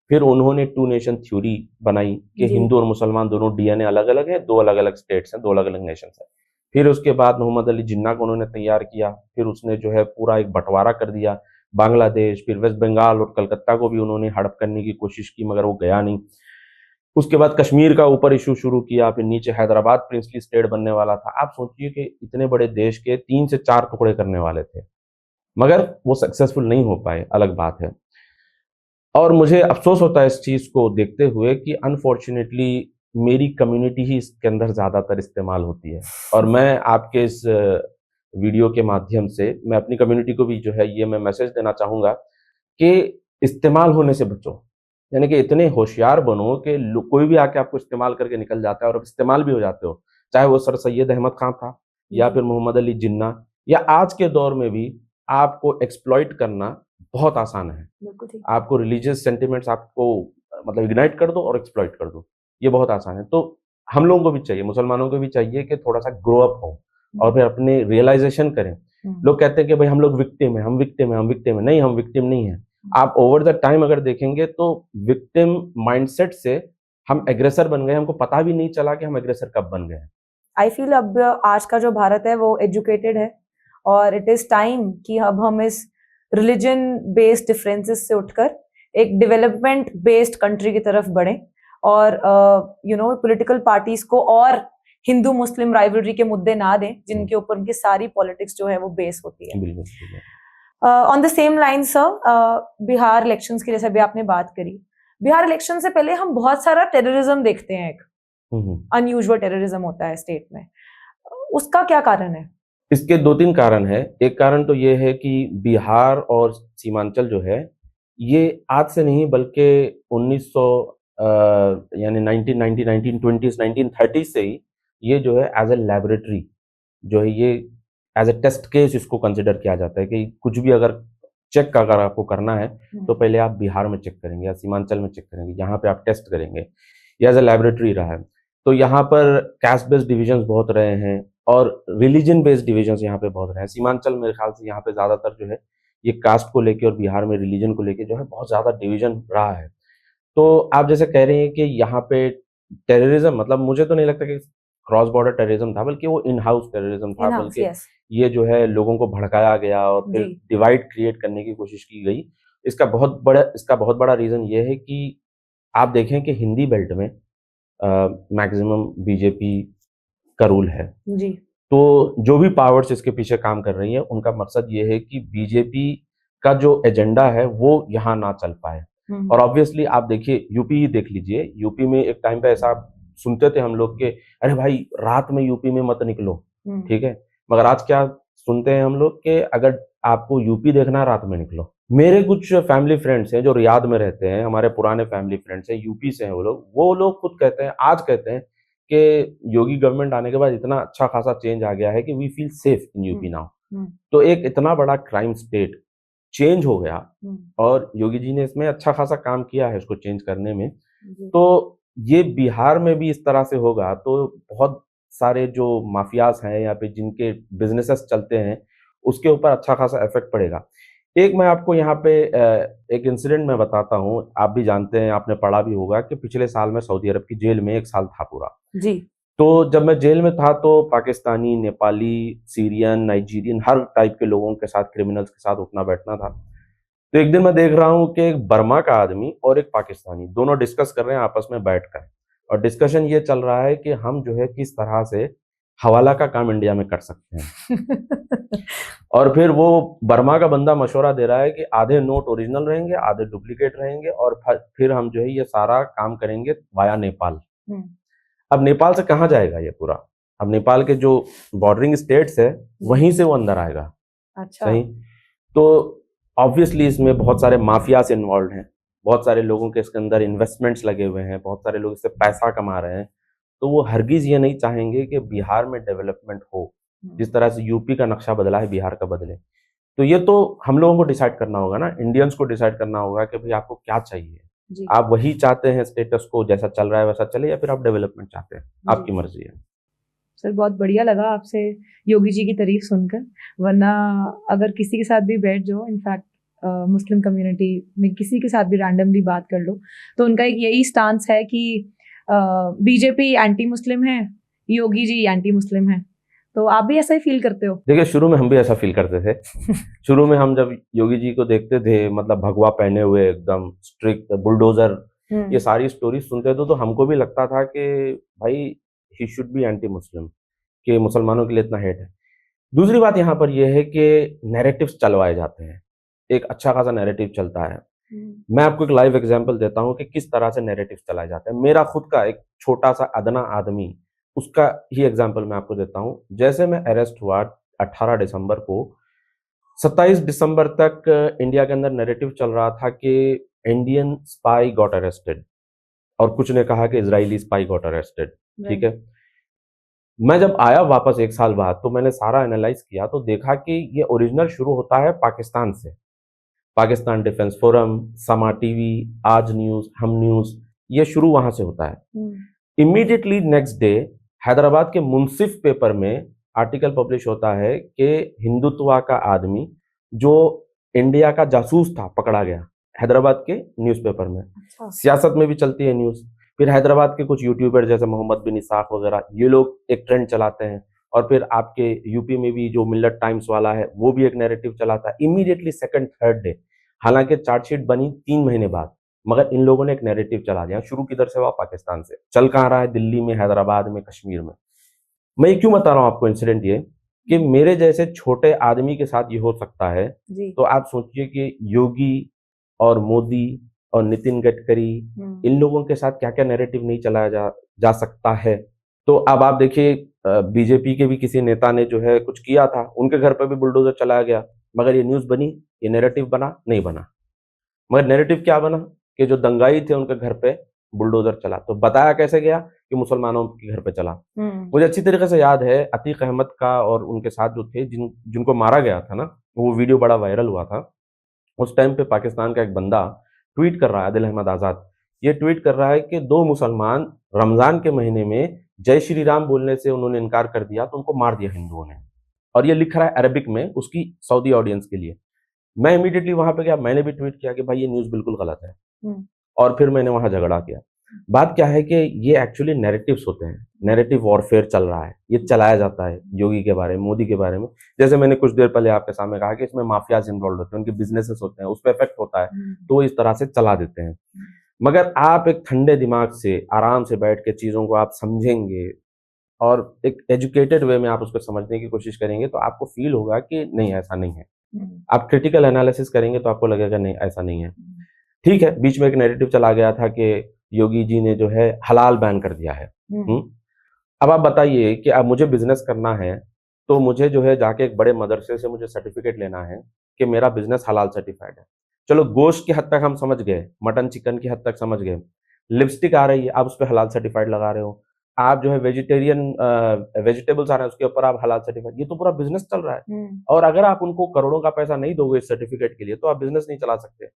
फिर उन्होंने 2 नेशन थ्योरी बनाई कि हिंदू और मुसलमान दोनों डीएनए अलग अलग है, 2 अलग अलग स्टेट्स हैं, 2 अलग अलग नेशंस हैं। फिर उसके बाद मोहम्मद अली जिन्ना को उन्होंने तैयार किया, फिर उसने जो है पूरा एक बंटवारा कर दिया, बांग्लादेश, फिर वेस्ट बंगाल और कलकत्ता को भी उन्होंने हड़प करने की कोशिश की, मगर वो गया नहीं। उसके बाद कश्मीर का ऊपर इशू शुरू किया, फिर नीचे हैदराबाद प्रिंसली स्टेट बनने वाला था। आप सोचिए कि इतने बड़े देश के 3 से 4 टुकड़े करने वाले थे, मगर वो सक्सेसफुल नहीं हो पाए, अलग बात है। और मुझे अफसोस होता है इस चीज को देखते हुए कि अनफॉर्चुनेटली मेरी कम्युनिटी ही इसके अंदर ज्यादातर इस्तेमाल होती है। और मैं आपके इस वीडियो के माध्यम से मैं अपनी कम्युनिटी को भी जो है ये मैं मैसेज देना चाहूंगा कि इस्तेमाल होने से बचो, यानी कि इतने होशियार बनो कि कोई भी आके आपको इस्तेमाल करके निकल जाता है और आप इस्तेमाल भी हो जाते हो, चाहे वो सर सैयद अहमद खान था या फिर मोहम्मद अली जिन्ना, या आज के दौर में भी आपको एक्सप्लॉइट करना बहुत आसान है। आपको रिलीजियस सेंटिमेंट्स आपको मतलब इग्नाइट कर दो और एक्सप्लॉइट कर दो, ये बहुत आसान है। तो हम लोगों को भी चाहिए, मुसलमानों को भी चाहिए कि थोड़ा सा ग्रो अप हो और फिर अपने रियलाइजेशन करें। लोग कहते हैं कि भाई हम लोग विक्टिम है, हम विक्टिम है, हम विक्टिम है। नहीं, हम विक्टिम नहीं है। आप ओवर द टाइम अगर देखेंगे तो विक्टिम माइंडसेट से हम एग्रेसर बन गए, हमको पता भी नहीं चला कि हम एग्रेसर कब बन गए। आई फील अब आज का जो भारत है वो एजुकेटेड है, और इट इज टाइम कि अब हम इस रिलीजन बेस्ड डिफरेंसेस से उठकर एक डेवलपमेंट बेस्ड कंट्री की तरफ बढ़ें, और पॉलिटिकल पार्टीज को और हिंदू मुस्लिम राइवलरी के मुद्दे ना दें जिनके ऊपर उनकी सारी पॉलिटिक्स जो है वो बेस होती है। On the same line sir, Bihar elections की जैसे अभी आपने बात करी, बिहार इलेक्शन से पहले हम बहुत सारा टेररिज्म देखते हैं, एक अनयूजुअल टेररिज्म होता है स्टेट में, उसका क्या कारण है? इसके 2-3 कारण है। एक कारण तो ये है कि बिहार और सीमांचल जो है ये आज से नहीं बल्कि 1900 यानी 1990, 1920s, 1930s से ही ये जो है एज ए लैबोरेटरी जो है, ये एज ए टेस्ट केस इसको कंसिडर किया जाता है कि कुछ भी अगर चेक अगर आपको करना है तो पहले आप बिहार में चेक करेंगे या सीमांचल में चेक करेंगे, यहाँ पे आप टेस्ट करेंगे। ये एज ए लैबोरेटरी रहा है। तो यहाँ पर कैस्ट बेस्ड डिविजन्स बहुत रहे हैं और रिलीजन बेस्ड डिविजन्स यहाँ पे बहुत रहे हैं। सीमांचल मेरे ख्याल से यहाँ पे ज्यादातर जो है ये कास्ट को लेके और बिहार में रिलीजन को लेके जो है बहुत ज्यादा डिवीजन रहा है। तो आप जैसे कह रहे हैं कि यहाँ पे टेररिज्म, मतलब मुझे तो नहीं लगता कि क्रॉस बॉर्डर टेररिज्म था, बल्कि वो इन हाउस टेररिज्म था, बल्कि ये जो है लोगों को भड़काया गया और फिर डिवाइड क्रिएट करने की कोशिश की गई। इसका बहुत बड़ा रीजन ये है कि आप देखें कि हिंदी बेल्ट में मैक्सिमम बीजेपी का रूल है जी। तो जो भी पावर्स इसके पीछे काम कर रही हैं उनका मकसद ये है कि बीजेपी का जो एजेंडा है वो यहाँ ना चल पाए। और ऑब्वियसली आप देखिए यूपी ही देख लीजिए, यूपी में एक टाइम पे ऐसा सुनते थे हम लोग के अरे भाई रात में यूपी में मत निकलो, ठीक है, मगर आज क्या सुनते हैं हम लोग के अगर आपको यूपी देखना है रात में निकलो। मेरे कुछ फैमिली फ्रेंड्स हैं जो रियाद में रहते हैं, हमारे पुराने फैमिली फ्रेंड्स हैं, यूपी से हैं वो लोग खुद कहते हैं, आज कहते हैं कि योगी गवर्नमेंट आने के बाद इतना अच्छा खासा चेंज आ गया है कि we feel safe in UP now. तो एक इतना बड़ा क्राइम स्टेट चेंज हो गया और योगी जी ने इसमें अच्छा खासा काम किया है इसको चेंज करने में। तो ये बिहार में भी इस तरह से होगा तो बहुत सारे जो माफियाज हैं या फिर जिनके बिजनेसेस चलते हैं उसके ऊपर अच्छा खासा इफेक्ट पड़ेगा। एक मैं आपको यहाँ पे एक इंसिडेंट मैं बताता हूँ, आप भी जानते हैं, आपने पढ़ा भी होगा कि पिछले साल में सऊदी अरब की जेल में 1 साल था पूरा जी। तो जब मैं जेल में था तो पाकिस्तानी, नेपाली, सीरियन, नाइजीरियन हर टाइप के लोगों के साथ, क्रिमिनल्स के साथ उठना बैठना था। तो एक दिन मैं देख रहा हूँ कि एक बर्मा का आदमी और एक पाकिस्तानी दोनों डिस्कस कर रहे हैं आपस में बैठकर, और डिस्कशन ये चल रहा है कि हम जो है किस तरह से हवाला का काम इंडिया में कर सकते हैं। और फिर वो बर्मा का बंदा मशवरा दे रहा है कि आधे नोट ओरिजिनल रहेंगे, आधे डुप्लीकेट रहेंगे और फिर हम जो है ये सारा काम करेंगे वाया नेपाल। अब नेपाल से कहाँ जाएगा ये पूरा? अब नेपाल के जो बॉर्डरिंग स्टेट्स है वहीं से वो अंदर आएगा। अच्छा। सही। तो ऑब्वियसली इसमें बहुत सारे माफियाज इन्वॉल्व हैं, बहुत सारे लोगों के इसके अंदर इन्वेस्टमेंट्स लगे हुए हैं, बहुत सारे लोग इससे पैसा कमा रहे हैं। तो वो हरगिज ये नहीं चाहेंगे कि बिहार में डेवलपमेंट हो, जिस तरह से यूपी का नक्शा बदला है बिहार का बदले। तो ये तो हम लोगों को डिसाइड करना होगा ना, इंडियंस को डिसाइड करना होगा कि भाई आपको क्या चाहिए। आप वही चाहते हैं स्टेटस को जैसा चल रहा है वैसा चले, या फिर आप डेवलपमेंट चाहते हैं, आपकी मर्जी है। सर बहुत बढ़िया लगा आपसे योगी जी की तारीफ सुनकर, वरना अगर किसी के साथ भी बैठ जाओ, इनफैक्ट मुस्लिम कम्युनिटी में किसी के साथ भी रैंडमली बात कर लो तो उनका एक यही स्टांस है कि बीजेपी एंटी मुस्लिम है, योगी जी एंटी मुस्लिम है। तो आप भी ऐसा ही फील करते हो? देखिए शुरू में हम भी ऐसा फील करते थे। शुरू में हम जब योगी जी को देखते थे, मतलब भगवा पहने हुए एकदम स्ट्रिक्ट बुलडोजर, ये सारी स्टोरी सुनते थे तो हमको भी लगता था कि भाई he should be anti Muslim, कि मुसलमानों के लिए इतना हेट है। दूसरी बात यहाँ पर यह है कि नैरेटिव्स चलवाए जाते हैं, एक अच्छा खासा नैरेटिव चलता है। मैं आपको एक लाइव एग्जांपल देता हूँ कि किस तरह से नैरेटिव्स चलाए जाते हैं। मेरा खुद का एक छोटा सा अदना आदमी, उसका ही एग्जांपल मैं आपको देता हूँ। जैसे मैं अरेस्ट हुआ 18 दिसंबर को, 27 दिसंबर तक इंडिया के अंदर नैरेटिव चल रहा था कि इंडियन स्पाई गॉट अरेस्टेड, और कुछ ने कहा कि इजरायली स्पाई गॉट अरेस्टेड, ठीक है। मैं जब आया वापस 1 साल बाद तो मैंने सारा एनालाइज किया तो देखा कि ये ओरिजिनल शुरू होता है पाकिस्तान से। पाकिस्तान डिफेंस फोरम, समा टीवी, आज न्यूज, हम न्यूज, ये शुरू वहां से होता है। इमीडिएटली नेक्स्ट डे हैदराबाद के मुंसिफ पेपर में आर्टिकल पब्लिश होता है कि हिंदुत्वा का आदमी जो इंडिया का जासूस था पकड़ा गया, हैदराबाद के न्यूज़पेपर में। अच्छा। सियासत में भी चलती है न्यूज़। फिर हैदराबाद के कुछ यूट्यूबर जैसे मोहम्मद बिन इसाक वगैरह, ये लोग एक ट्रेंड चलाते हैं। और फिर आपके यूपी में भी जो मिल्लत टाइम्स वाला है वो भी एक नैरेटिव चलाता है इमीडिएटली सेकंड थर्ड डे। हालांकि चार्जशीट बनी 3 महीने बाद, मगर इन लोगों ने एक नैरेटिव चला दिया। शुरू किधर से हुआ? पाकिस्तान से। चल कहाँ रहा है? दिल्ली में, हैदराबाद में, कश्मीर में। मैं ये क्यों बता रहा हूँ आपको इंसिडेंट ये कि मेरे जैसे छोटे आदमी के साथ ये हो सकता है, तो आप सोचिए कि योगी और मोदी और नितिन गडकरी, इन लोगों के साथ क्या क्या नैरेटिव नहीं चलाया जा सकता है। तो अब आप देखिए बीजेपी के भी किसी नेता ने जो है कुछ किया था, उनके घर पर भी बुलडोजर चलाया गया, मगर ये न्यूज बनी, ये नैरेटिव बना नहीं बना। मगर नैरेटिव क्या बना कि जो दंगाई थे उनके घर पे बुलडोजर चला। तो बताया कैसे गया कि मुसलमानों के घर पे चला। मुझे अच्छी तरीके से याद है अतीक अहमद का और उनके साथ जो थे जिनको मारा गया था ना, वो वीडियो बड़ा वायरल हुआ था। उस टाइम पे पाकिस्तान का एक बंदा ट्वीट कर रहा है, आदिल अहमद आज़ाद, ये ट्वीट कर रहा है कि 2 मुसलमान रमज़ान के महीने में जय श्री राम बोलने से उन्होंने इनकार कर दिया, तो उनको मार दिया हिंदुओं ने। और ये लिख रहा है अरबिक में उसकी सऊदी ऑडियंस के लिए। मैं इमीडिएटली वहाँ पे गया, मैंने भी ट्वीट किया कि भाई ये न्यूज़ बिल्कुल गलत है। और फिर मैंने वहाँ झगड़ा किया। बात क्या है कि ये एक्चुअली नैरेटिव्स होते हैं, नैरेटिव वॉरफेयर चल रहा है, ये चलाया जाता है योगी के बारे में, मोदी के बारे में। जैसे मैंने कुछ देर पहले आपके सामने कहा कि इसमें माफियाज इन्वॉल्व होते हैं, उनके बिजनेसेस होते हैं, उस पर इफेक्ट होता है, तो वो इस तरह से चला देते हैं। मगर आप एक ठंडे दिमाग से आराम से बैठ के चीज़ों को आप समझेंगे और एक एजुकेटेड वे में आप उसको समझने की कोशिश करेंगे, तो आपको फील होगा कि नहीं, ऐसा नहीं है। आप क्रिटिकल एनालिसिस करेंगे तो आपको लगेगा नहीं, ऐसा नहीं है। ठीक है, बीच में एक नैरेटिव चला गया था कि योगी जी ने जो है हलाल बैन कर दिया है। अब आप बताइए कि अब मुझे बिजनेस करना है, तो मुझे जो है जाके एक बड़े मदरसे से मुझे सर्टिफिकेट लेना है कि मेरा बिजनेस हलाल सर्टिफाइड है। चलो गोश्त की हद तक हम समझ गए, मटन चिकन की हद तक समझ गए। लिपस्टिक आ रही है, आप उस पर हलाल सर्टिफाइड लगा रहे हो। आप जो है वेजिटेरियन वेजिटेबल्स आ रहे हैं, उसके ऊपर आप हलाल सर्टिफाइड, ये तो पूरा बिजनेस चल रहा है। और अगर आप उनको करोड़ों का पैसा नहीं दोगे इस सर्टिफिकेट के लिए, तो आप बिजनेस नहीं चला सकते।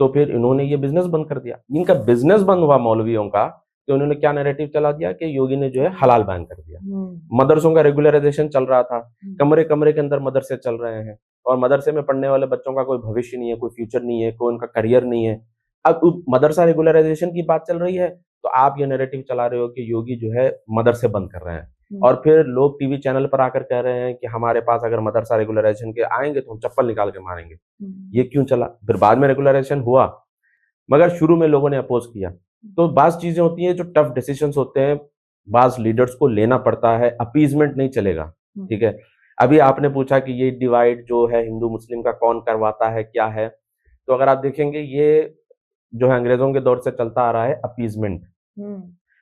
तो फिर इन्होंने ये बिजनेस बंद कर दिया। इनका बिजनेस बंद हुआ मौलवियों का, कि उन्होंने क्या नैरेटिव चला दिया कि योगी ने जो है हलाल बैन कर दिया। मदरसों का रेगुलराइजेशन चल रहा था, कमरे कमरे के अंदर मदरसे चल रहे हैं, और मदरसे में पढ़ने वाले बच्चों का कोई भविष्य नहीं है, कोई फ्यूचर नहीं है, कोई उनका करियर नहीं है। अब मदरसा रेगुलराइजेशन की बात चल रही है, तो आप ये नैरेटिव चला रहे हो कि योगी जो है मदरसे बंद कर रहे हैं। और फिर लोग टीवी चैनल पर आकर कह रहे हैं कि हमारे पास अगर मदरसा रेगुलराइजेशन के आएंगे तो हम चप्पल निकाल के मारेंगे। ये क्यों चला? फिर बाद में रेगुलराइजेशन हुआ, मगर शुरू में लोगों ने अपोज किया। तो बाज़ चीजें होती हैं जो टफ डिसीजंस होते हैं, बाज़ लीडर्स को लेना पड़ता है, अपीजमेंट नहीं चलेगा। ठीक है, अभी आपने पूछा कि ये डिवाइड जो है हिंदू मुस्लिम का कौन करवाता है, क्या है, तो अगर आप देखेंगे ये जो है अंग्रेजों के दौर से चलता आ रहा है, अपीजमेंट।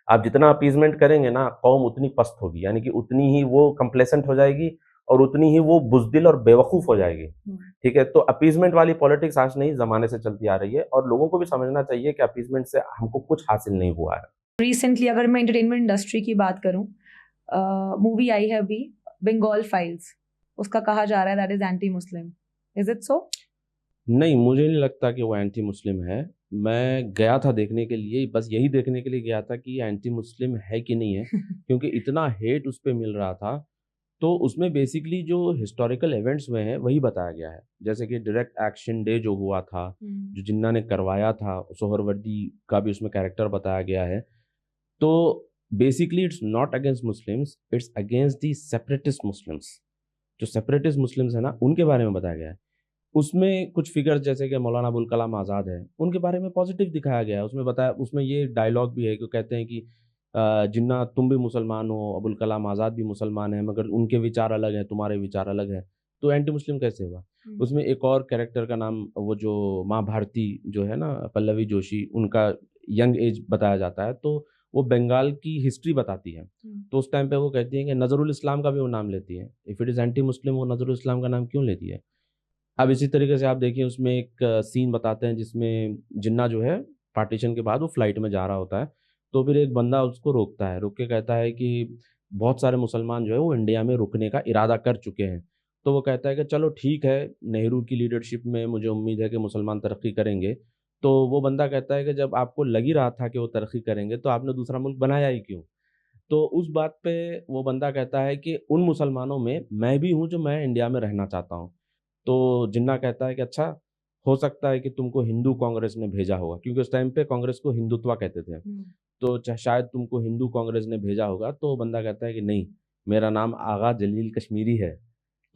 आप जितना अपीजमेंट करेंगे ना, कौम उतनी पस्त होगी, यानी कि उतनी ही वो कंप्लेसेंट हो जाएगी और उतनी ही वो बुजदिल और बेवकूफ हो जाएगी। ठीक है, तो अपीजमेंट वाली पॉलिटिक्स आज नहीं, जमाने से चलती आ रही है, और लोगों को भी समझना चाहिए कि अपीजमेंट से हमको कुछ हासिल नहीं हुआ है। रिसेंटली अगर मैं एंटरटेनमेंट इंडस्ट्री की बात करूं, मूवी आई है अभी बंगाल फाइल्स, उसका कहा जा रहा है that is anti Muslim. Is it so? नहीं, मुझे नहीं लगता कि वो एंटी मुस्लिम है। मैं गया था देखने के लिए, बस यही देखने के लिए गया था कि एंटी मुस्लिम है कि नहीं है, क्योंकि इतना हेट उस पे मिल रहा था। तो उसमें बेसिकली जो हिस्टोरिकल इवेंट्स हुए हैं वही बताया गया है, जैसे कि डायरेक्ट एक्शन डे जो हुआ था, जो जिन्ना ने करवाया था, सोहरवर्दी का भी उसमें कैरेक्टर बताया गया है। तो basically it's not against Muslims, it's against the separatist Muslims. जो सेपरेटिस्ट मुस्लिम्स हैं ना, उनके बारे में बताया गया है। उसमें कुछ फिगर्स जैसे कि मौलाना अबुल कलाम आज़ाद है, उनके बारे में पॉजिटिव दिखाया गया है। उसमें बताया, उसमें ये डायलॉग भी है कि कहते हैं कि जिन्ना तुम भी मुसलमान हो, अबुल कलाम आज़ाद भी मुसलमान है, मगर उनके विचार अलग हैं, तुम्हारे विचार अलग हैं, तो एंटी मुस्लिम कैसे हुआ? उसमें एक और कैरेक्टर का नाम, वो जो माँ भारती जो है ना, पल्लवी जोशी, उनका यंग एज बताया जाता है, तो वो बंगाल की हिस्ट्री बताती है। तो उस टाइम पे वो कहती है कि नज़रुल इस्लाम का भी वो नाम लेती है। If it is anti Muslim, वो नज़रुल इस्लाम का नाम क्यों लेती है? अब इसी तरीके से आप देखिए, उसमें एक सीन बताते हैं जिसमें जिन्ना जो है पार्टीशन के बाद वो फ्लाइट में जा रहा होता है, तो फिर एक बंदा उसको रोकता है, रोक के कहता है कि बहुत सारे मुसलमान जो है वो इंडिया में रुकने का इरादा कर चुके हैं। तो वो कहता है कि चलो ठीक है, नेहरू की लीडरशिप में मुझे उम्मीद है कि मुसलमान तरक्की करेंगे। तो वो बंदा कहता है कि जब आपको लग ही रहा था कि वो तरक्की करेंगे, तो आपने दूसरा मुल्क बनाया ही क्यों? तो उस बात पे वो बंदा कहता है कि उन मुसलमानों में मैं भी हूँ जो मैं इंडिया में रहना चाहता हूँ। तो जिन्ना कहता है कि अच्छा, हो सकता है कि तुमको हिंदू कांग्रेस ने भेजा होगा, क्योंकि उस टाइम पे कांग्रेस को हिंदुत्व कहते थे। तो शायद तुमको हिंदू कांग्रेस ने भेजा होगा। तो बंदा कहता है कि नहीं, मेरा नाम आगा जलील कश्मीरी है,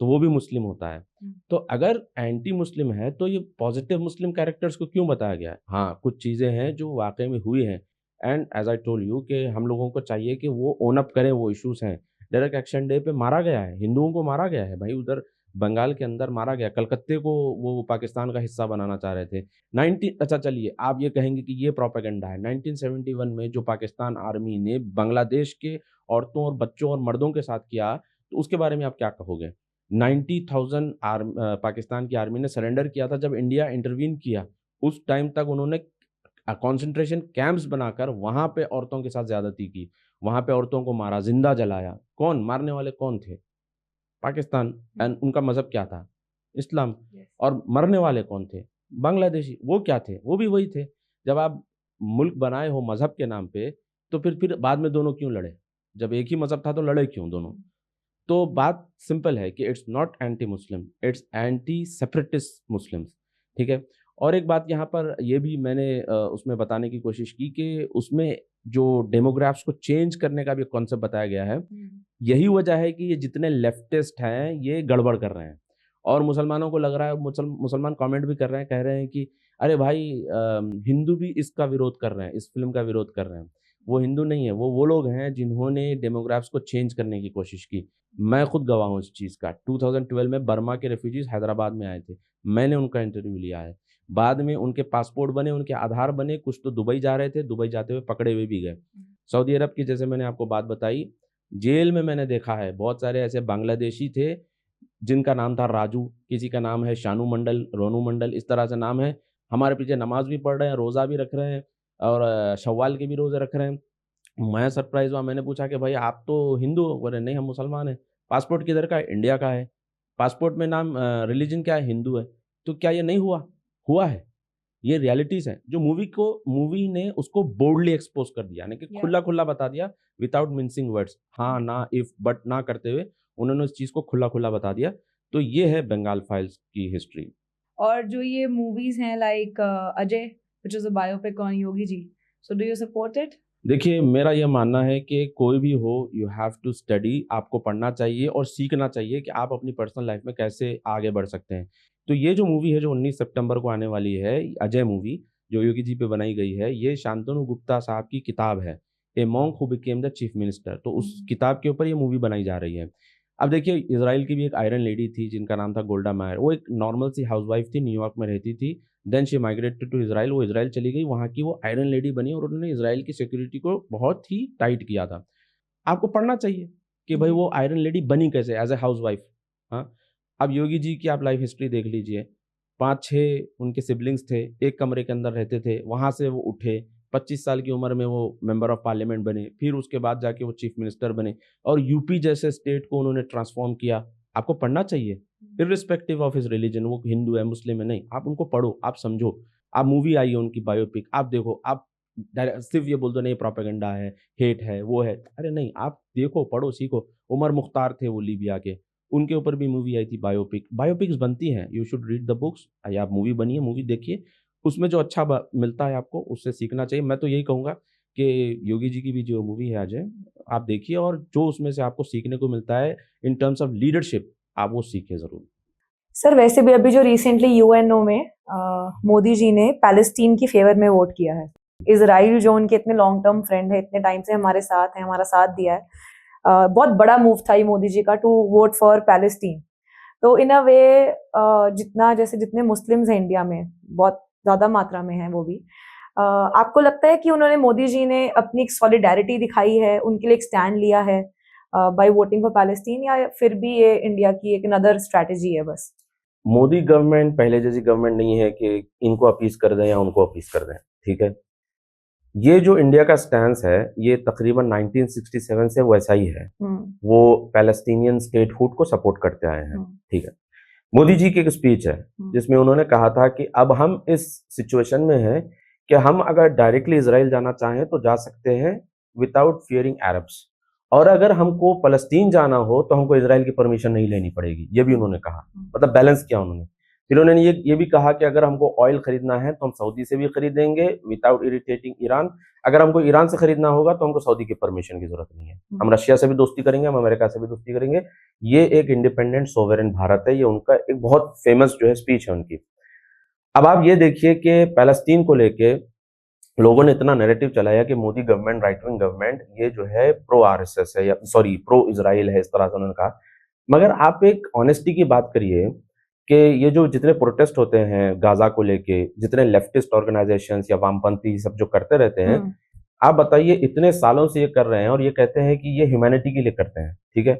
तो वो भी मुस्लिम होता है। तो अगर एंटी मुस्लिम है तो ये पॉजिटिव मुस्लिम कैरेक्टर्स को क्यों बताया गया है? हाँ, कुछ चीज़ें हैं जो वाकई में हुई हैं, and as I told you कि हम लोगों को चाहिए कि वो ओन अप करें वो इश्यूज हैं। डायरेक्ट एक्शन डे पे मारा गया है, हिंदुओं को मारा गया है भाई, उधर बंगाल के अंदर मारा गया। कलकत्ते को वो पाकिस्तान का हिस्सा बनाना चाह रहे थे। 19 अच्छा चलिए, आप ये कहेंगे कि ये प्रोपेगेंडा है। 1971 में जो पाकिस्तान आर्मी ने बांग्लादेश के औरतों और बच्चों और मर्दों के साथ किया, तो उसके बारे में आप क्या कहोगे? 90,000 पाकिस्तान की आर्मी ने सरेंडर किया था जब इंडिया इंटरवीन किया। उस टाइम तक उन्होंने कॉन्सेंट्रेशन कैंप्स बनाकर वहाँ पे औरतों के साथ ज़्यादती की, वहाँ पे औरतों को मारा, जिंदा जलाया। कौन मारने वाले कौन थे? पाकिस्तान। एंड उनका मज़हब क्या था? इस्लाम। Yes. और मरने वाले कौन थे? बांग्लादेशी। वो क्या थे? वो भी वही थे। जब आप मुल्क बनाए हो मजहब के नाम पे, तो फिर बाद में दोनों क्यों लड़े? जब एक ही मजहब था तो लड़े क्यों दोनों? तो बात सिंपल है कि it's not anti Muslim, it's anti separatist Muslims, ठीक है। और एक बात यहाँ पर ये भी मैंने उसमें बताने की कोशिश की कि उसमें जो डेमोग्राफ्स को चेंज करने का भी कॉन्सेप्ट बताया गया है। यही वजह है कि ये जितने लेफ्टिस्ट हैं ये गड़बड़ कर रहे हैं, और मुसलमानों को लग रहा है, मुसलमान कमेंट भी कर रहे हैं, कह रहे हैं कि अरे भाई हिंदू भी इसका विरोध कर रहे हैं, इस फिल्म का विरोध कर रहे हैं। वो हिंदू नहीं है, वो लोग हैं जिन्होंने डेमोग्राफ्स को चेंज करने की कोशिश की। मैं खुद गवाह हूँ इस चीज़ का। 2012 में बर्मा के रेफ्यूजीज हैदराबाद में आए थे, मैंने उनका इंटरव्यू लिया है। बाद में उनके पासपोर्ट बने, उनके आधार बने, कुछ तो दुबई जा रहे थे, दुबई जाते हुए पकड़े हुए भी गए। सऊदी अरब की जैसे मैंने आपको बात बताई, जेल में मैंने देखा है बहुत सारे ऐसे बांग्लादेशी थे जिनका नाम था राजू, किसी का नाम है शानू मंडल, रोनू मंडल, इस तरह से नाम है। हमारे पीछे नमाज भी पढ़ रहे हैं, रोज़ा भी रख रहे हैं, और शव्वाल के भी रोज़े रख रहे हैं। मैं सरप्राइज़ हुआ, मैंने पूछा कि भाई आप तो हिंदू हो? बोले नहीं, हम मुसलमान हैं। पासपोर्ट किधर का है? इंडिया का है। पासपोर्ट में नाम रिलीजन क्या है? हिंदू है। तो क्या ये नहीं हुआ? हुआ है। ये रियलिटीज़ हैं जो मूवी ने उसको बोल्डली एक्सपोज़ कर दिया, यानी कि खुला-खुला बता दिया विदाउट मिंसिंग वर्ड्स। हाँ, ना, इफ, बट ना करते हुए उन्होंने उस चीज़ को खुला-खुला बता दिया। तो ये है बंगाल फाइल्स की हिस्ट्री। और जो ये मूवीज हैं like Ajey, which is a biopic on Yogi ji, so do you support it? देखिए, मेरा ये मानना है कि कोई भी हो, यू हैव टू स्टडी, आपको पढ़ना चाहिए और सीखना चाहिए कि आप अपनी पर्सनल लाइफ में कैसे आगे बढ़ सकते हैं। तो ये जो मूवी है जो 19 सितंबर को आने वाली है, अजय मूवी, जो योगी जी पे बनाई गई है, ये शांतनु गुप्ता साहब की किताब है, ए monk who became the chief minister. तो उस किताब के ऊपर ये मूवी बनाई जा रही है। अब देखिए, इज़राइल की भी एक आयरन लेडी थी जिनका नाम था गोल्डा मायर। वो एक नॉर्मल सी हाउसवाइफ थी, न्यूयॉर्क में रहती थी। Then she migrated to Israel. वो इज़राइल चली गई, वहाँ की वो आयरन लेडी बनी और उन्होंने इज़राइल की सिक्योरिटी को बहुत ही टाइट किया था। आपको पढ़ना चाहिए कि भाई वो आयरन लेडी बनी कैसे एज ए हाउसवाइफ। हाँ, अब योगी जी की आप लाइफ हिस्ट्री देख लीजिए। 5-6 उनके सिबलिंग्स थे, एक कमरे के अंदर रहते थे, वहाँ से वो उठे, 25 साल की उम्र में वो मेंबर ऑफ पार्लियामेंट बने, फिर उसके बाद जाके वो चीफ मिनिस्टर बने और यूपी जैसे स्टेट को उन्होंने ट्रांसफॉर्म किया। आपको पढ़ना चाहिए इर्रिस्पेक्टिव ऑफ हिज रिलीजन, वो हिंदू है, मुस्लिम है, नहीं, आप उनको पढ़ो, आप समझो। आप मूवी आई है उनकी बायोपिक, आप देखो, आप सिर्फ ये बोल दो नहीं प्रोपेगेंडा है, हेट है, वो है, अरे नहीं, आप देखो, पढ़ो, सीखो। उमर मुख्तार थे वो लीबिया के, उनके ऊपर भी मूवी आई थी बायोपिक। बायोपिक्स बनती हैं, you should read the books. आप मूवी बनी है, मूवी देखिए, उसमें जो अच्छा मिलता है आपको उससे सीखना चाहिए। मैं तो यही कहूँगा कि योगी जी की भी जो मूवी है अजय, आप देखिए और जो उसमें से आपको सीखने को मिलता है इन टर्म्स ऑफ लीडरशिप, आप वो सीखें ज़रूर। सर वैसे भी अभी जो रिसेंटली यूएनओ में मोदी जी ने पैलेस्टीन की फेवर में वोट किया है। इजराइल जो उनके इतने लॉन्ग टर्म फ्रेंड है, इतने टाइम से हमारे साथ है, हमारा साथ दिया है, बहुत बड़ा मूव था ये मोदी जी का टू वोट फॉर पैलेस्टीन। तो इन अ वे जितना जैसे जितने मुस्लिम्स हैं इंडिया में, बहुत ज्यादा मात्रा में हैं वो भी, आपको लगता है कि उन्होंने, मोदी जी ने अपनी एक सॉलिडारिटी दिखाई है, उनके लिए एक स्टैंड लिया है बाय वोटिंग फॉर पैलेस्टीन, या फिर भी ये इंडिया की एक अनदर स्ट्रैटेजी है बस? मोदी गवर्नमेंट पहले जैसी गवर्नमेंट नहीं है कि इनको अपीस कर दें या उनको अपीस कर दें, ठीक है। ये जो इंडिया का स्टैंस है ये तकरीबन 1967 से वैसा ही है। वो पैलेस्टीनियन स्टेटहुड को सपोर्ट करते आए हैं, ठीक है। मोदी जी की एक स्पीच है जिसमें उन्होंने कहा था कि अब हम इस सिचुएशन में हैं कि हम अगर डायरेक्टली इजराइल जाना चाहें तो जा सकते हैं विदाउट फियरिंग अरब्स, और अगर हमको फलस्तीन जाना हो तो हमको इजराइल की परमिशन नहीं लेनी पड़ेगी। ये भी उन्होंने कहा, मतलब बैलेंस किया उन्होंने। फिर उन्होंने ये भी कहा कि अगर हमको ऑयल खरीदना है तो हम सऊदी से भी खरीदेंगे विदाउट इरिटेटिंग ईरान। अगर हमको ईरान से खरीदना होगा तो हमको सऊदी की परमिशन की जरूरत नहीं है। हम रशिया से भी दोस्ती करेंगे, हम अमेरिका से भी दोस्ती करेंगे। ये एक इंडिपेंडेंट सोवरेन भारत है, ये उनका एक बहुत फेमस जो है स्पीच है उनकी। अब आप ये देखिए कि पैलेस्टीन को लेके लोगों ने इतना नैरेटिव चलाया कि Modi government, right wing government, ये जो है प्रो आरएसएस है, या सॉरी प्रो इजराइल है, इस तरह से उन्होंने कहा। मगर आप एक ऑनेस्टी की बात करिए कि ये जो जितने प्रोटेस्ट होते हैं गाजा को लेके, जितने लेफ्टिस्ट ऑर्गेनाइजेशंस या वामपंथी सब जो करते रहते हैं, आप बताइए इतने सालों से ये कर रहे हैं और ये कहते हैं कि ये ह्यूमैनिटी के लिए करते हैं, ठीक है।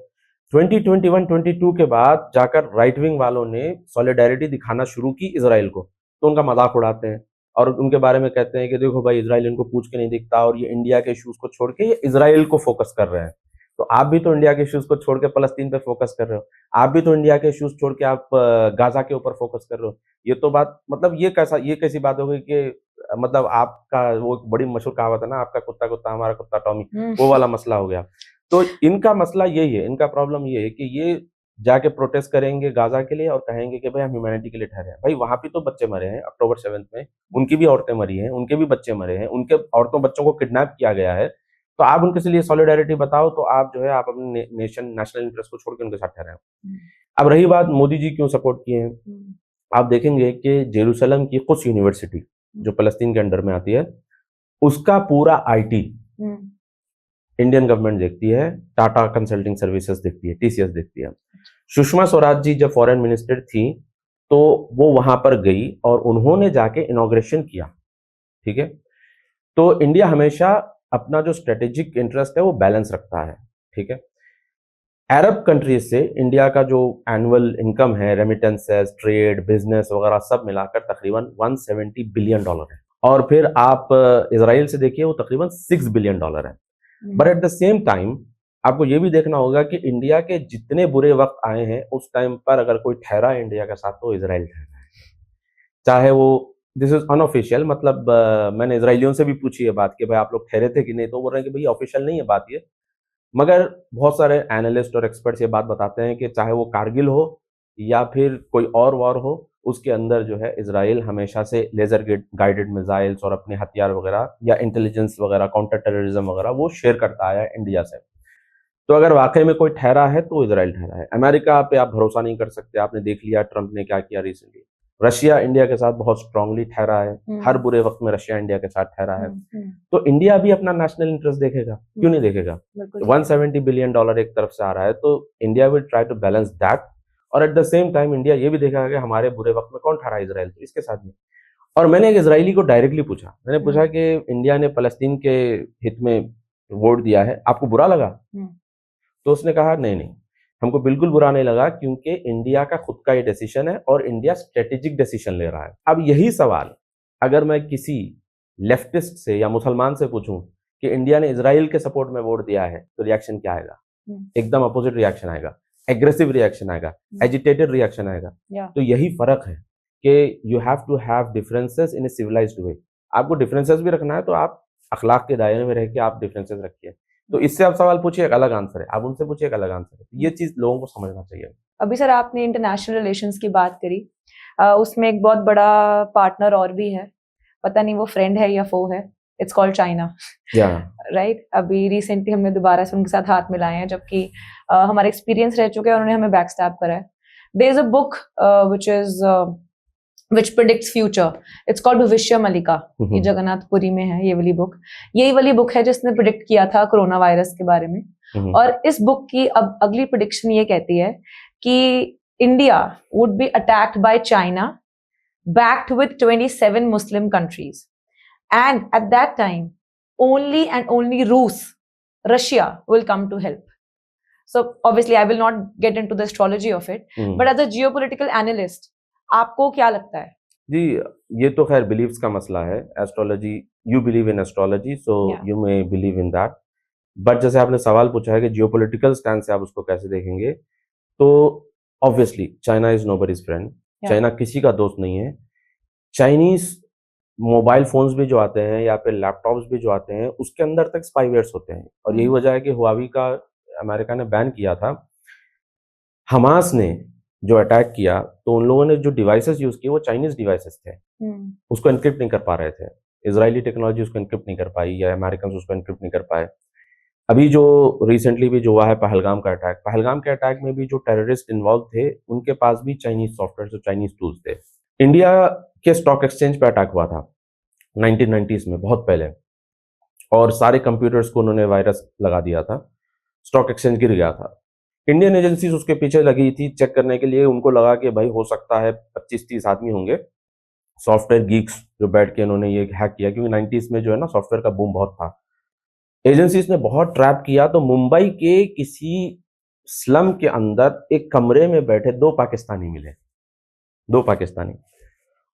2021-22 के बाद जाकर राइट विंग वालों ने सॉलिडारिटी दिखाना शुरू की इजराइल को, तो उनका मजाक उड़ाते हैं और उनके बारे में कहते हैं कि देखो भाई इजराइल इनको पूछ के नहीं दिखता और ये इंडिया के इश्यूज को छोड़ के ये इजराइल को फोकस कर रहे हैं। तो आप भी तो इंडिया के इश्यूज को छोड़ के फलस्तीन पे फोकस कर रहे हो, आप भी तो इंडिया के इश्यूज छोड़ के आप गाजा के ऊपर फोकस कर रहे हो। ये तो बात मतलब ये कैसी बात हो गई कि मतलब आपका वो एक बड़ी मशहूर कहावत है ना, आपका कुत्ता कुत्ता हमारा कुत्ता टॉमी, वो वाला मसला हो गया। तो इनका मसला यही है, इनका प्रॉब्लम ये है कि ये जाके प्रोटेस्ट करेंगे गाजा के लिए और कहेंगे कि भाई हम ह्यूमैनिटी के लिए ठहरे हैं। भाई वहां भी तो बच्चे मरे हैं अक्टूबर 7 में, उनकी भी औरतें मरी हैं, उनके भी बच्चे मरे हैं, उनके औरतों बच्चों को किडनैप किया गया है। तो आप उनके लिए सॉलिडारिटी बताओ, तो आप जो है आप अपने नेशनल इंटरेस्ट को छोड़ के उनके साथ ठहरे हैं। अब रही बात मोदी जी क्यों सपोर्ट किए हैं, आप देखेंगे कि जेरूसलम की कुछ यूनिवर्सिटी जो फलस्तीन के अंडर में आती है, उसका पूरा आईटी इंडियन गवर्नमेंट देखती है, टाटा कंसल्टिंग सर्विसेज देखती है, टीसीएस देखती है। सुषमा स्वराज जी जब फॉरेन मिनिस्टर थी तो वो वहां पर गई और उन्होंने जाके इनॉग्रेशन किया, ठीक है। तो इंडिया हमेशा अपना जो स्ट्रेटेजिक इंटरेस्ट है वो बैलेंस रखता है, ठीक है। अरब कंट्रीज से इंडिया का जो एनुअल इनकम है, रेमिटेंसेस, ट्रेड, बिजनेस वगैरह सब मिलाकर तकरीबन $170 बिलियन है। और फिर आप इजराइल से देखिए वो तकरीबन $6 बिलियन है। But at the same time आपको ये भी देखना होगा कि इंडिया के जितने बुरे वक्त आए हैं उस टाइम पर अगर कोई ठहरा है इंडिया के साथ तो इजराइल ठहरा है। चाहे वो दिस इज अनऑफिशियल, मतलब मैंने इजराइलियों से भी पूछी है बात कि भाई आप लोग ठहरे थे कि नहीं, तो बोल रहे हैं कि भाई ऑफिशियल नहीं है बात ये, मगर बहुत सारे एनालिस्ट और एक्सपर्ट्स ये बात बताते हैं कि चाहे वो कारगिल हो या फिर कोई और वॉर हो, उसके अंदर जो है इजराइल हमेशा से लेजर गाइडेड मिसाइल्स और अपने हथियार वगैरह या इंटेलिजेंस वगैरह, काउंटर टेररिज्म वगैरह वो शेयर करता आया है इंडिया से। तो अगर वाकई में कोई ठहरा है तो इजराइल ठहरा है। अमेरिका पे आप भरोसा नहीं कर सकते, आपने देख लिया ट्रंप ने क्या किया रिसेंटली। रशिया इंडिया के साथ बहुत स्ट्रांगली ठहरा है, हर बुरे वक्त में रशिया इंडिया के साथ ठहरा है। तो इंडिया भी अपना नेशनल इंटरेस्ट देखेगा, क्यों नहीं देखेगा। 170 बिलियन डॉलर एक तरफ से आ रहा है तो India will try to balance that, और at the same time India ये भी देखेगा कि हमारे बुरे वक्त में कौन ठहरा, इजराइल, तो इसके साथ भी। और मैंने एक इजरायली को डायरेक्टली पूछा, मैंने पूछा कि इंडिया ने फलस्तीन के हित में वोट दिया है, आपको बुरा लगा? तो उसने कहा नहीं, हमको बिल्कुल बुरा नहीं लगा, क्योंकि इंडिया का खुद का ये डिसीजन है और इंडिया स्ट्रेटेजिक डिसीजन ले रहा है। अब यही सवाल अगर मैं किसी लेफ्टिस्ट से या मुसलमान से पूछूं कि इंडिया ने इजराइल के सपोर्ट में वोट दिया है, तो रिएक्शन क्या आएगा? एकदम अपोजिट रिएक्शन आएगा, एग्रेसिव रिएक्शन आएगा, एजिटेटेड रिएक्शन आएगा। तो यही फर्क है कि you have to have differences in a civilised way. आपको डिफरेंसेस भी रखना है तो आप अखलाक के दायरे में रह के आप डिफरेंसेस रखिए। तो इससे आप सवाल पूछिए, एक अलग आंसर है, आप उनसे पूछिए, एक अलग आंसर है। ये चीज लोगों को समझना चाहिए। अभी सर आपने इंटरनेशनल रिलेशंस की बात करी, उसमें एक बहुत बड़ा पार्टनर और भी है, पता नहीं वो फ्रेंड है या फो है, इट्स कॉल्ड चाइना, राइट। अभी रिसेंटली हमने दोबारा से उनके साथ हाथ मिलाए हैं, जबकि हमारा एक्सपीरियंस रह चुका है, उन्होंने हमें बैक स्टैब करा है। There is a book which predicts future, it's called भविष्य मलिका, ये जगन्नाथपुरी में है ये वाली बुक। यही वाली बुक है जिसने प्रिडिक्ट किया था कोरोना वायरस के बारे में। और इस बुक की अब अगली प्रिडिक्शन ये कहती है कि India would be attacked by China backed with 27 Muslim countries, and at that time only and only Russia will come to help. So obviously I will not get into the astrology of it, but as a geopolitical analyst आपको क्या लगता है? जी, ये तो खैर बिलीव्स का मसला है। Astrology, you believe in astrology, so you may believe in that. But जैसे आपने सवाल पूछा है कि जियोपॉलिटिकल स्टैंड से आप उसको कैसे देखेंगे, तो obviously China is nobody's friend. China किसी का दोस्त नहीं है। चाइनीज मोबाइल फोन्स भी जो आते हैं या फिर लैपटॉप्स भी जो आते हैं उसके अंदर तक स्पाईवेयर्स होते हैं, और यही वजह है कि हुआवी का अमेरिका ने बैन किया था। हमास ने जो अटैक किया तो उन लोगों ने जो डिवाइसेस यूज किए वो चाइनीज डिवाइसेस थे, उसको एनक्रिप्ट नहीं कर पा रहे थे। इजरायली टेक्नोलॉजी उसको एनक्रिप्ट नहीं कर पाई या अमेरिकन उसको एनक्रिप्ट नहीं कर पाए। अभी जो रिसेंटली भी जो हुआ है पहलगाम का अटैक, पहलगाम के अटैक में भी जो टेररिस्ट इन्वॉल्व थे उनके पास भी चाइनीज सॉफ्टवेयर और चाइनीज टूल्स थे। इंडिया के स्टॉक एक्सचेंज पे अटैक हुआ था 1990s में, बहुत पहले, और सारे कंप्यूटर्स को उन्होंने वायरस लगा दिया था, स्टॉक एक्सचेंज गिर गया था। इंडियन एजेंसीज उसके पीछे लगी थी चेक करने के लिए। उनको लगा कि भाई हो सकता है 25-30 आदमी होंगे सॉफ्टवेयर गीक्स जो बैठ के उन्होंने ये हैक किया, क्योंकि 90s में जो है ना सॉफ्टवेयर का बूम बहुत था। एजेंसीज ने बहुत ट्रैप किया, तो मुंबई के किसी स्लम के अंदर एक कमरे में बैठे 2 पाकिस्तानी मिले, 2 पाकिस्तानी,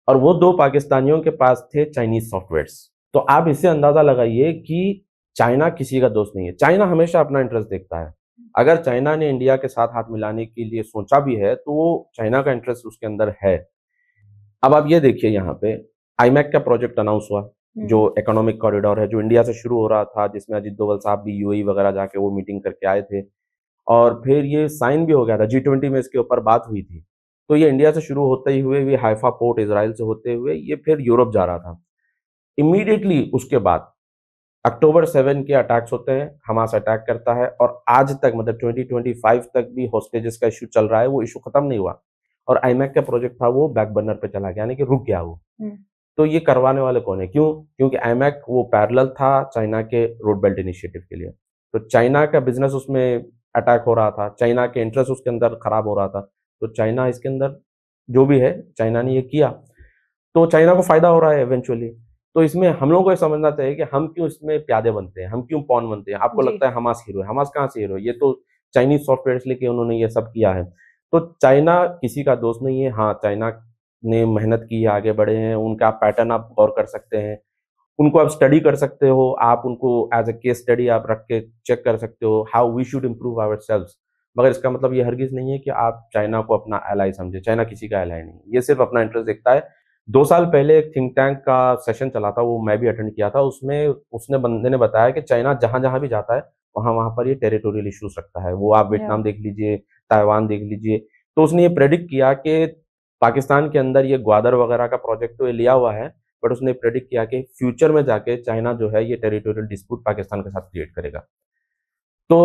और वो 2 पाकिस्तानियों के पास थे चाइनीज सॉफ्टवेयर्स। तो आप इससे अंदाजा लगाइए कि चाइना किसी का दोस्त नहीं है। चाइना हमेशा अपना इंटरेस्ट देखता है। अगर चाइना ने इंडिया के साथ हाथ मिलाने के लिए सोचा भी है तो वो चाइना का इंटरेस्ट उसके अंदर है। अब आप ये देखिए, यहाँ पे आईमैक का प्रोजेक्ट अनाउंस हुआ, जो इकोनॉमिक कॉरिडोर है, जो इंडिया से शुरू हो रहा था, जिसमें अजीत डोभाल साहब भी यूएई वगैरह जाके वो मीटिंग करके आए थे, और फिर ये साइन भी हो गया था। G20 में इसके ऊपर बात हुई थी। तो ये इंडिया से शुरू होते ही हुए, ये हाइफा पोर्ट इजराइल से होते हुए ये फिर यूरोप जा रहा था। इमीडिएटली उसके बाद अक्टूबर 7 के अटैक्स होते हैं, हमास अटैक करता है, और आज तक मतलब 2025 तक भी हॉस्टेजेस का इशू चल रहा है, वो इशू खत्म नहीं हुआ। और आईमैक का प्रोजेक्ट था वो बैक बर्नर पे चला गया, यानी कि रुक गया वो। तो ये करवाने वाले कौन है? क्यों? क्योंकि आईमैक वो पैरेलल था चाइना के रोड बेल्ट इनिशिएटिव के लिए। तो चाइना का बिजनेस उसमें अटैक हो रहा था, चाइना के इंटरेस्ट उसके अंदर खराब हो रहा था। तो चाइना इसके अंदर जो भी है, चाइना ने ये किया, तो चाइना को फायदा हो रहा है इवेंचुअली। तो इसमें हम लोगों को ये समझना चाहिए कि हम क्यों इसमें प्यादे बनते हैं, हम क्यों पॉन बनते हैं। आपको जी। लगता है हमास हीरो है, हमास कहाँ से हीरो है? ये तो चाइनीज सॉफ्टवेयर लेके उन्होंने ये सब किया है। तो चाइना किसी का दोस्त नहीं है। हाँ, चाइना ने मेहनत की है, आगे बढ़े हैं, उनका पैटर्न आप गौर कर सकते हैं, उनको आप स्टडी कर सकते हो, आप उनको एज ए केस स्टडी आप रख के चेक कर सकते हो, how we should improve ourselves. मगर इसका मतलब ये हरगिज नहीं है कि आप चाइना को अपना एलाई समझे। चाइना किसी का एलाई नहीं है, ये सिर्फ अपना इंटरेस्ट देखता है। 2 साल पहले एक थिंक टैंक का सेशन चला था, वो मैं भी अटेंड किया था। उसमें उसने बंदे ने बताया कि चाइना जहाँ-जहाँ भी जाता है, वहाँ-वहाँ पर ये टेरिटोरियल इश्यूज रखता है। वो आप वियतनाम देख लीजिए, ताइवान देख लीजिए। तो उसने ये प्रेडिक्ट किया कि पाकिस्तान के अंदर ये ग्वादर वगैरह का प्रोजेक्ट तो ये लिया हुआ है, बट उसने प्रेडिक्ट किया कि फ्यूचर में जाके चाइना जो है ये टेरिटोरियल डिस्प्यूट पाकिस्तान के साथ क्रिएट करेगा। तो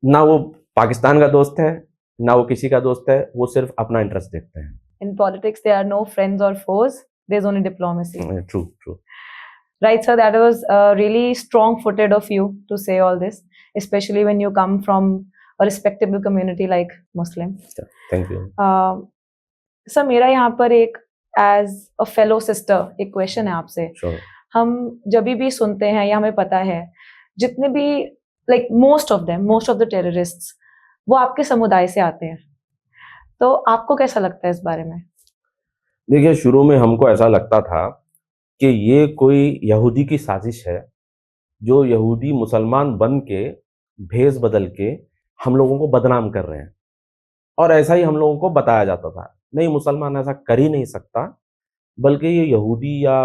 ना वो पाकिस्तान का दोस्त है, ना वो किसी का दोस्त है, वो सिर्फ अपना इंटरेस्ट देखते हैं। In politics, there are no friends or foes. There's only diplomacy. True true. Right, sir. That was really strong-footed of you to say all this, especially when you come from a respectable community like Muslim. Thank you. Sir, मेरा यहाँ पर एक एज अ फेलो सिस्टर एक क्वेश्चन है आपसे। श्योर। हम जब भी सुनते हैं या हमें पता है, जितने भी like most of the terrorists वो आपके समुदाय से आते हैं, तो आपको कैसा लगता है इस बारे में? देखिए, शुरू में हमको ऐसा लगता था कि ये कोई यहूदी की साजिश है, जो यहूदी मुसलमान बन के भेष बदल के हम लोगों को बदनाम कर रहे हैं, और ऐसा ही हम लोगों को बताया जाता था। नहीं, मुसलमान ऐसा कर ही नहीं सकता, बल्कि ये यहूदी या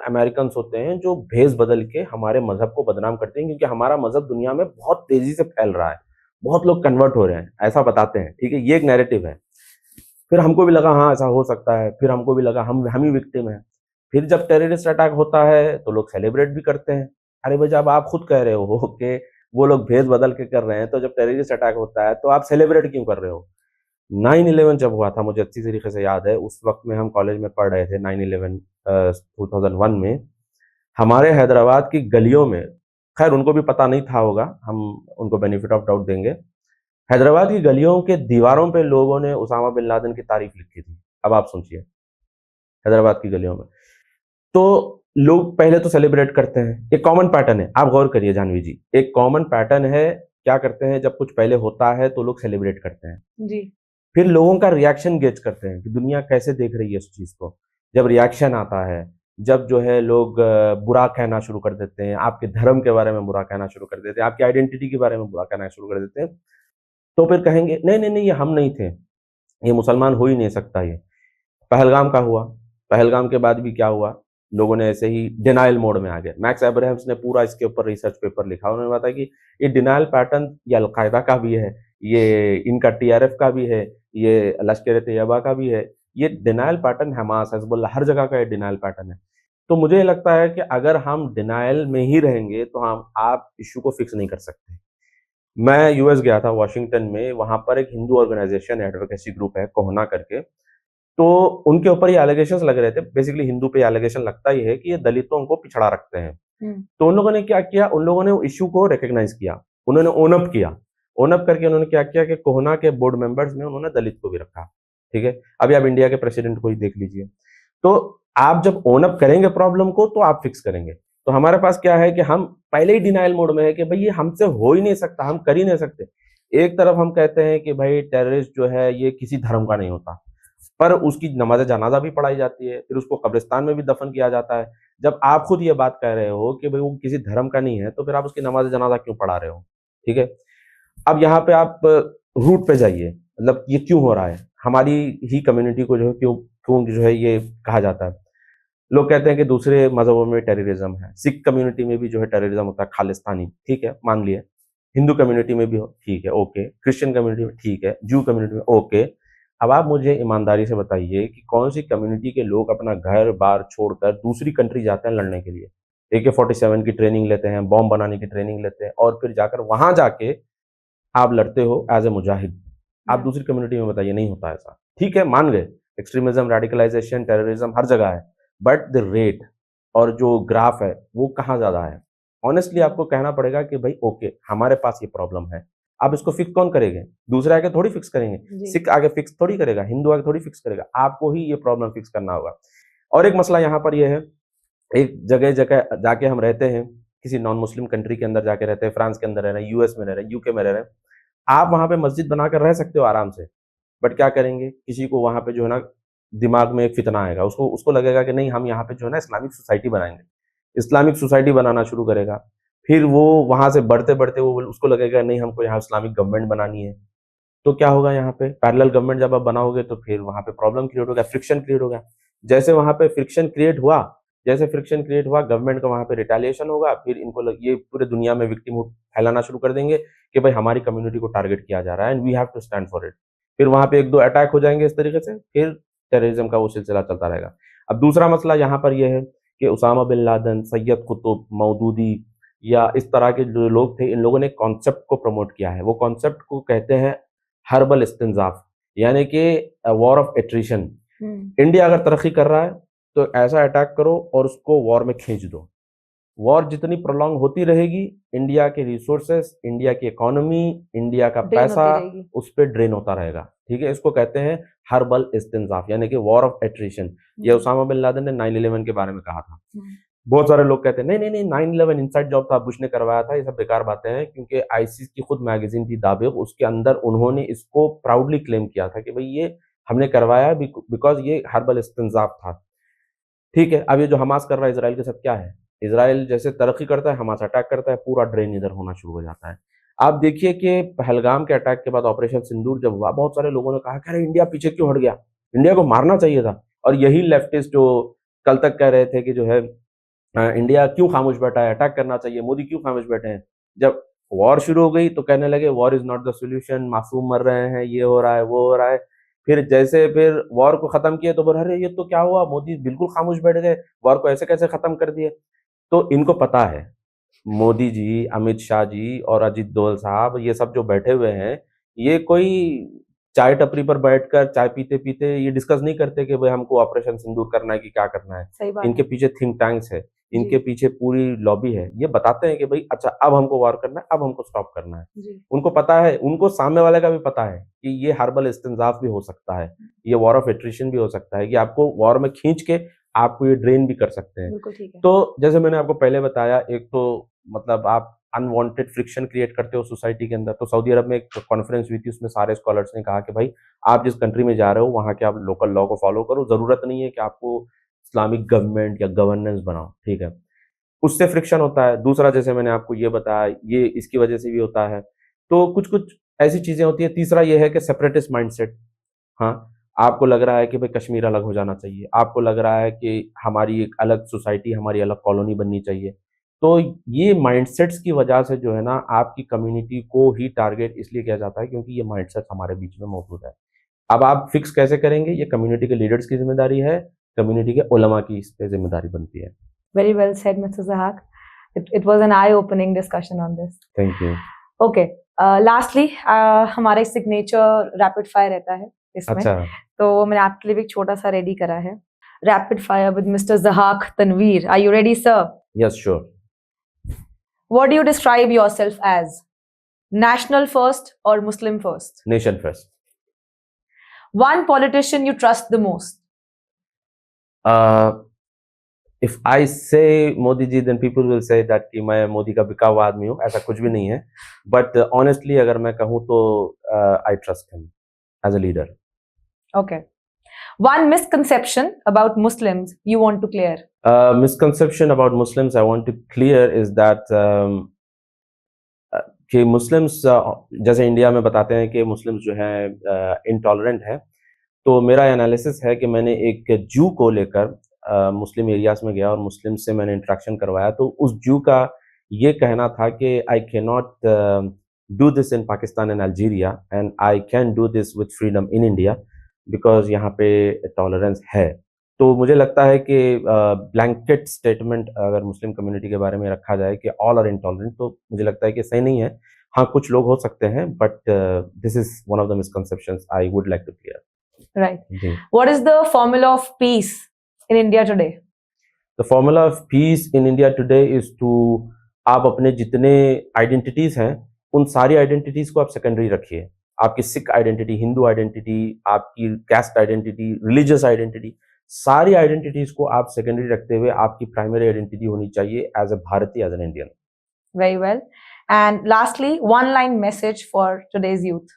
अमेरिकन होते हैं जो भेष बदल के हमारे मजहब को बदनाम करते हैं, क्योंकि हमारा मजहब दुनिया में बहुत तेजी से फैल रहा है, बहुत लोग कन्वर्ट हो रहे हैं, ऐसा बताते हैं। ठीक है, ये एक नैरेटिव है। फिर हमको भी लगा हाँ ऐसा हो सकता है, फिर हमको भी लगा हम ही विक्टिम हैं। फिर जब टेररिस्ट अटैक होता है तो लोग सेलिब्रेट भी करते हैं। अरे भाई, जब आप खुद कह रहे हो कि वो लोग भेष बदल के कर रहे हैं, तो जब टेररिस्ट अटैक होता है तो आप सेलिब्रेट क्यों कर रहे हो? 9/11 जब हुआ था, मुझे अच्छी तरीके से याद है, उस वक्त में हम कॉलेज में पढ़ रहे थे। 9/11 2001 में हमारे हैदराबाद की गलियों में, खैर उनको भी पता नहीं था होगा, हम उनको बेनिफिट ऑफ डाउट देंगे, हैदराबाद की गलियों के दीवारों पे लोगों ने उसामा बिन लादेन की तारीफ लिखी थी। अब आप सोचिए, हैदराबाद की गलियों में। तो लोग पहले तो सेलिब्रेट करते हैं, एक कॉमन पैटर्न है। आप गौर करिए जानवी जी, एक कॉमन पैटर्न है। क्या करते हैं, जब कुछ पहले होता है तो लोग सेलिब्रेट करते हैं जी। फिर लोगों का रिएक्शन गेज करते हैं कि दुनिया कैसे देख रही है इस चीज को। जब रिएक्शन आता है, जब जो है लोग बुरा कहना शुरू कर देते हैं, आपके धर्म के बारे में बुरा कहना शुरू कर देते हैं, आपकी आइडेंटिटी के बारे में बुरा कहना शुरू कर देते हैं, तो फिर कहेंगे नहीं नहीं नहीं, ये हम नहीं थे, ये मुसलमान हो ही नहीं सकता। ये पहलगाम का हुआ, पहलगाम के बाद भी क्या हुआ, लोगों ने ऐसे ही डिनाइल मोड में आ गए। मैक्स एब्राहम्स ने पूरा इसके ऊपर रिसर्च पेपर लिखा। उन्होंने बताया कि ये डिनाइल पैटर्न ये अलकायदा का भी है, ये इनका टीआरएफ का भी है, ये लश्कर तैयबा का भी है, ये डिनाइल पैटर्न हमास, हिजबुल्लाह, हर जगह का ये डिनाइल पैटर्न है। तो मुझे लगता है कि अगर हम डिनाइल में ही रहेंगे तो आप इश्यू को फिक्स नहीं कर सकते। मैं यूएस गया था, वॉशिंगटन में, वहां पर एक हिंदू ऑर्गेनाइजेशन एडवोकेसी ग्रुप है, कोहना करके। तो उनके ऊपर ये एलिगेशंस लग रहे थे। बेसिकली हिंदू पे एलिगेशन लगता ही है कि ये दलितों को पिछड़ा रखते हैं। तो उन लोगों ने क्या किया, उन लोगों ने इश्यू को रिकॉग्नाइज किया, उन्होंने ओन अप किया। ओन अप करके उन्होंने क्या किया कि कोहना के बोर्ड मेंबर्स में उन्होंने दलित को भी रखा। ठीक है, अभी आप इंडिया के प्रेसिडेंट को ही देख लीजिए। तो आप जब ओन अप करेंगे प्रॉब्लम को तो आप फिक्स करेंगे। तो हमारे पास क्या है कि हम पहले ही डिनाइल मोड में है कि भाई ये हमसे हो ही नहीं सकता, हम कर ही नहीं सकते। एक तरफ हम कहते हैं कि भाई टेररिस्ट जो है ये किसी धर्म का नहीं होता, पर उसकी नमाज जनाजा भी पढ़ाई जाती है, फिर उसको कब्रिस्तान में भी दफन किया जाता है। जब आप खुद ये बात कह रहे हो कि भाई वो किसी धर्म का नहीं है, तो फिर आप उसकी नमाज जनाजा क्यों पढ़ा रहे हो? ठीक है। अब यहाँ पे आप रूट पे जाइए, मतलब ये क्यों हो रहा है? हमारी ही कम्युनिटी को जो है क्यों क्यों जो है ये कहा जाता है? लोग कहते हैं कि दूसरे मजहबों में टेररिज्म है, सिख कम्युनिटी में भी जो है टेररिज्म होता है, खालिस्तानी, ठीक है, मान लिए। हिंदू कम्युनिटी में भी हो, ठीक है, ओके। क्रिश्चियन कम्युनिटी में ठीक है, जू कम्युनिटी में ओके। अब आप मुझे ईमानदारी से बताइए कि कौन सी कम्युनिटी के लोग अपना घर बार छोड़कर दूसरी कंट्री जाते हैं लड़ने के लिए, AK-47 की ट्रेनिंग लेते हैं, बॉम्ब बनाने की ट्रेनिंग लेते हैं, और फिर जाकर वहां जाके आप लड़ते हो एज ए मुजाहिद। आप Yeah. दूसरी कम्युनिटी में बताइए, नहीं होता ऐसा। ठीक है, मान गए एक्सट्रीमिज्म, रेडिकलाइजेशन, टेररिज्म हर जगह है, बट द रेट और जो ग्राफ है वो कहाँ ज्यादा है? ऑनेस्टली आपको कहना पड़ेगा कि भाई ओके, हमारे पास ये प्रॉब्लम है। अब इसको फिक्स कौन करेंगे? दूसरे आगे थोड़ी फिक्स करेंगे, जी। सिख आगे फिक्स थोड़ी करेगा, हिंदू आगे थोड़ी फिक्स करेगा, आपको ही ये प्रॉब्लम फिक्स करना होगा। और एक मसला यहाँ पर यह है, एक जगह जगह जाके हम रहते हैं, किसी नॉन मुस्लिम कंट्री के अंदर जाके रहते हैं, फ्रांस के अंदर रह रहे हैं, यूएस में रह रहे हैं, यूके में रह रहे हैं, आप वहां पे मस्जिद बनाकर रह सकते हो आराम से, बट क्या करेंगे? किसी को वहां पे जो है ना दिमाग में एक फितना आएगा, उसको उसको लगेगा कि नहीं, हम यहाँ पे जो है ना इस्लामिक सोसाइटी बनाएंगे। इस्लामिक सोसाइटी बनाना शुरू करेगा, फिर वो वहां से बढ़ते बढ़ते वो उसको लगेगा नहीं, हमको यहाँ इस्लामिक गवर्नमेंट बनानी है। तो क्या होगा? यहाँ पे पैरेलल गवर्नमेंट जब आप बनाओगे तो फिर वहां पे प्रॉब्लम क्रिएट होगा, फ्रिक्शन क्रिएट होगा। जैसे वहां पे फ्रिक्शन क्रिएट हुआ, गवर्नमेंट का वहां पे रिटेलिएशन होगा, फिर इनको ये पूरे दुनिया में विक्टिम फैलाना शुरू कर देंगे कि भाई हमारी कम्युनिटी को टारगेट किया जा रहा है and we have to stand for it. फिर वहां पे एक दो अटैक हो जाएंगे इस तरीके से, फिर टेररिज्म का वो सिलसिला चलता रहेगा। अब दूसरा मसला यहाँ पर यह है कि उसामा बिन लादेन, सैयद कुतुब, मौदूदी या इस तरह के जो लोग थे, इन लोगों ने कॉन्सेप्ट को प्रमोट किया है। वो कॉन्सेप्ट को कहते हैं हर्बल इस्तिंजाफ, यानी कि वॉर ऑफ एट्रिशन। इंडिया अगर तरक्की कर रहा है तो ऐसा अटैक करो और उसको वॉर में खींच दो। वॉर जितनी प्रोलॉन्ग होती रहेगी, इंडिया के रिसोर्सेस, इंडिया की इकोनॉमी, इंडिया का Drain होती पैसा रहेगी। उस पर ड्रेन होता रहेगा। ठीक है, इसको कहते हैं हर्बल इस्तिंजाफ, यानी कि वॉर ऑफ एट्रिशन। ये उसामा बिन लादेन ने 9/11 के बारे में कहा था। बहुत सारे लोग कहते हैं नहीं नहीं नहीं, 9/11 इनसाइड जॉब था, बुश ने करवाया था, ये सब बेकार बातें हैं, क्योंकि आईसिस की खुद मैगजीन थी दाबिग, उसके अंदर उन्होंने इसको प्राउडली क्लेम किया था कि भाई ये हमने करवाया बिकॉज ये हर्बल इस्तिंजाफ था। ठीक है, अब ये जो हमास कर रहा है इसराइल के साथ, क्या है? इसराइल जैसे तरक्की करता है, हमास अटैक करता है, पूरा ड्रेन इधर होना शुरू हो जाता है। आप देखिए कि पहलगाम के अटैक के बाद ऑपरेशन सिंदूर जब हुआ, बहुत सारे लोगों ने कहा कि अरे इंडिया पीछे क्यों हट गया, इंडिया को मारना चाहिए था। और यही लेफ्टिस्ट जो कल तक कह रहे थे कि जो है इंडिया क्यों खामोश बैठा है, अटैक करना चाहिए, मोदी क्यों खामोश बैठे हैं, जब वॉर शुरू हो गई तो कहने लगे war is not the solution, मासूम मर रहे हैं, ये हो रहा है, वो हो रहा है। फिर वॉर को खत्म किए तो बोल अरे ये तो क्या हुआ, मोदी बिल्कुल खामोश बैठ गए, वॉर को ऐसे कैसे खत्म कर दिए। तो इनको पता है, मोदी जी, अमित शाह जी और अजित डोभाल साहब, ये सब जो बैठे हुए हैं, ये कोई चाय टपरी पर बैठकर चाय पीते पीते ये डिस्कस नहीं करते कि भाई हमको ऑपरेशन सिंदूर करना है कि क्या करना है। सही बात इनके है। पीछे थिंक टैंक्स है, इनके जी। पीछे पूरी लॉबी है, ये बताते हैं कि भाई अच्छा अब हमको वॉर करना है, अब हमको स्टॉप करना है। जी। उनको पता है, उनको सामने वाले का भी पता है कि ये हर्बल इस्तिंजाफ भी हो सकता है, ये वॉर ऑफ एट्रिशन भी हो सकता है, कि आपको वॉर में खींच के आपको ये ड्रेन भी कर सकते हैं। बिल्कुल ठीक है। तो जैसे मैंने आपको पहले बताया, एक तो मतलब आप अनवांटेड फ्रिक्शन क्रिएट करते हो सोसाइटी के अंदर। तो सऊदी अरब में एक कॉन्फ्रेंस हुई थी, उसमें सारे स्कॉलर्स ने कहा कि भाई आप जिस कंट्री में जा रहे हो वहाँ के आप लोकल लॉ को फॉलो करो, जरूरत नहीं है कि आपको इस्लामिक गवर्नमेंट या गवर्नेंस बनाओ। ठीक है, उससे फ्रिक्शन होता है। दूसरा, जैसे मैंने आपको ये बताया, ये इसकी वजह से भी होता है। तो कुछ कुछ ऐसी चीजें होती है। तीसरा ये है कि सेपरेटिस्ट माइंडसेट। हाँ, आपको लग रहा है कि भाई कश्मीर अलग हो जाना चाहिए, आपको लग रहा है कि हमारी एक अलग सोसाइटी, हमारी अलग कॉलोनी बननी चाहिए। तो ये माइंडसेट्स की वजह से जो है ना, आपकी कम्युनिटी को ही टारगेट इसलिए किया जाता है क्योंकि ये माइंडसेट हमारे बीच में मौजूद है। अब आप फिक्स कैसे करेंगे? ये कम्युनिटी के लीडर्स की जिम्मेदारी है, कम्युनिटी के उलमा की इस पे जिम्मेदारी बनती है। Very well said, Mr. Zahak. It was an eye-opening discussion on this. Thank you. Okay. Lastly, हमारा एक सिग्नेचर रैपिड फायर रहता है इसमें, अच्छा, तो मैंने आपके लिए भी एक छोटा सा रेडी करा है। Rapid fire with mister Zahak Tanveer. Are you ready, sir? Yes sure. What do you describe yourself as? National first or Muslim first? Nation first. One politician you trust the most? If I say Modi ji, then people will say that कि मैं मोदी का बिका हुआ आदमी हूँ। ऐसा कुछ भी नहीं है, बट ऑनेस्टली अगर मैं कहूँ तो I trust him as a leader. Okay. One misconception about Muslims you want to clear. Misconception about Muslims I want to clear is that कि मुस्लिम्स जैसे इंडिया में बताते हैं कि मुस्लिम्स जो हैं इंटॉलरेंट हैं, तो मेरा एनालिसिस है कि मैंने एक जू को लेकर मुस्लिम एरियाज में गया और मुस्लिम से मैंने इंटरेक्शन करवाया, तो उस जू का ये कहना था कि I can not do this in Pakistan and Algeria and I can do this with freedom in India because यहाँ पे टॉलरेंस है। तो मुझे लगता है कि ब्लैंकेट स्टेटमेंट अगर मुस्लिम कम्युनिटी के बारे में रखा जाए कि ऑल आर इंटॉलरेंट, तो मुझे लगता है कि सही नहीं है। हाँ, कुछ लोग हो सकते हैं, but this is one of the misconceptions I would like to clear. Right. जी। What is the formula of peace in India today? The formula of peace in India today is to, आप अपने जितने आइडेंटिटीज हैं उन सारी आइडेंटिटीज को आप सेकेंडरी रखिए। आपकी सिख आइडेंटिटी, हिंदू आइडेंटिटी, आपकी कैस्ट आइडेंटिटी, रिलीजियस आइडेंटिटी, सारी आइडेंटिटीज को आप सेकेंडरी रखते हुए आपकी प्राइमरी आइडेंटिटी होनी चाहिए एज अ भारतीय, as an Indian. Very well. And lastly, one line message for today's youth.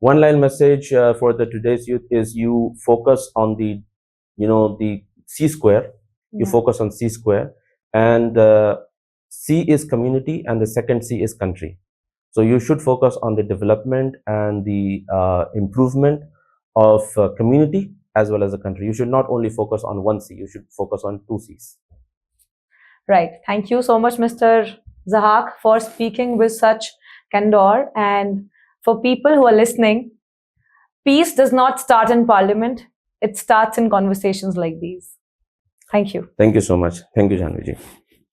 One line message for the today's youth is you focus on the, the C square. You Yeah. focus on C square, and C is community and the second C is country. So you should focus on the development and the improvement of community as well as the country. You should not only focus on one C, you should focus on two C's. Right. Thank you so much, Mr. Zahaq, for speaking with such candor. And for people who are listening, peace does not start in parliament. It starts in conversations like these. Thank you. Thank you so much. Thank you, Janvi ji.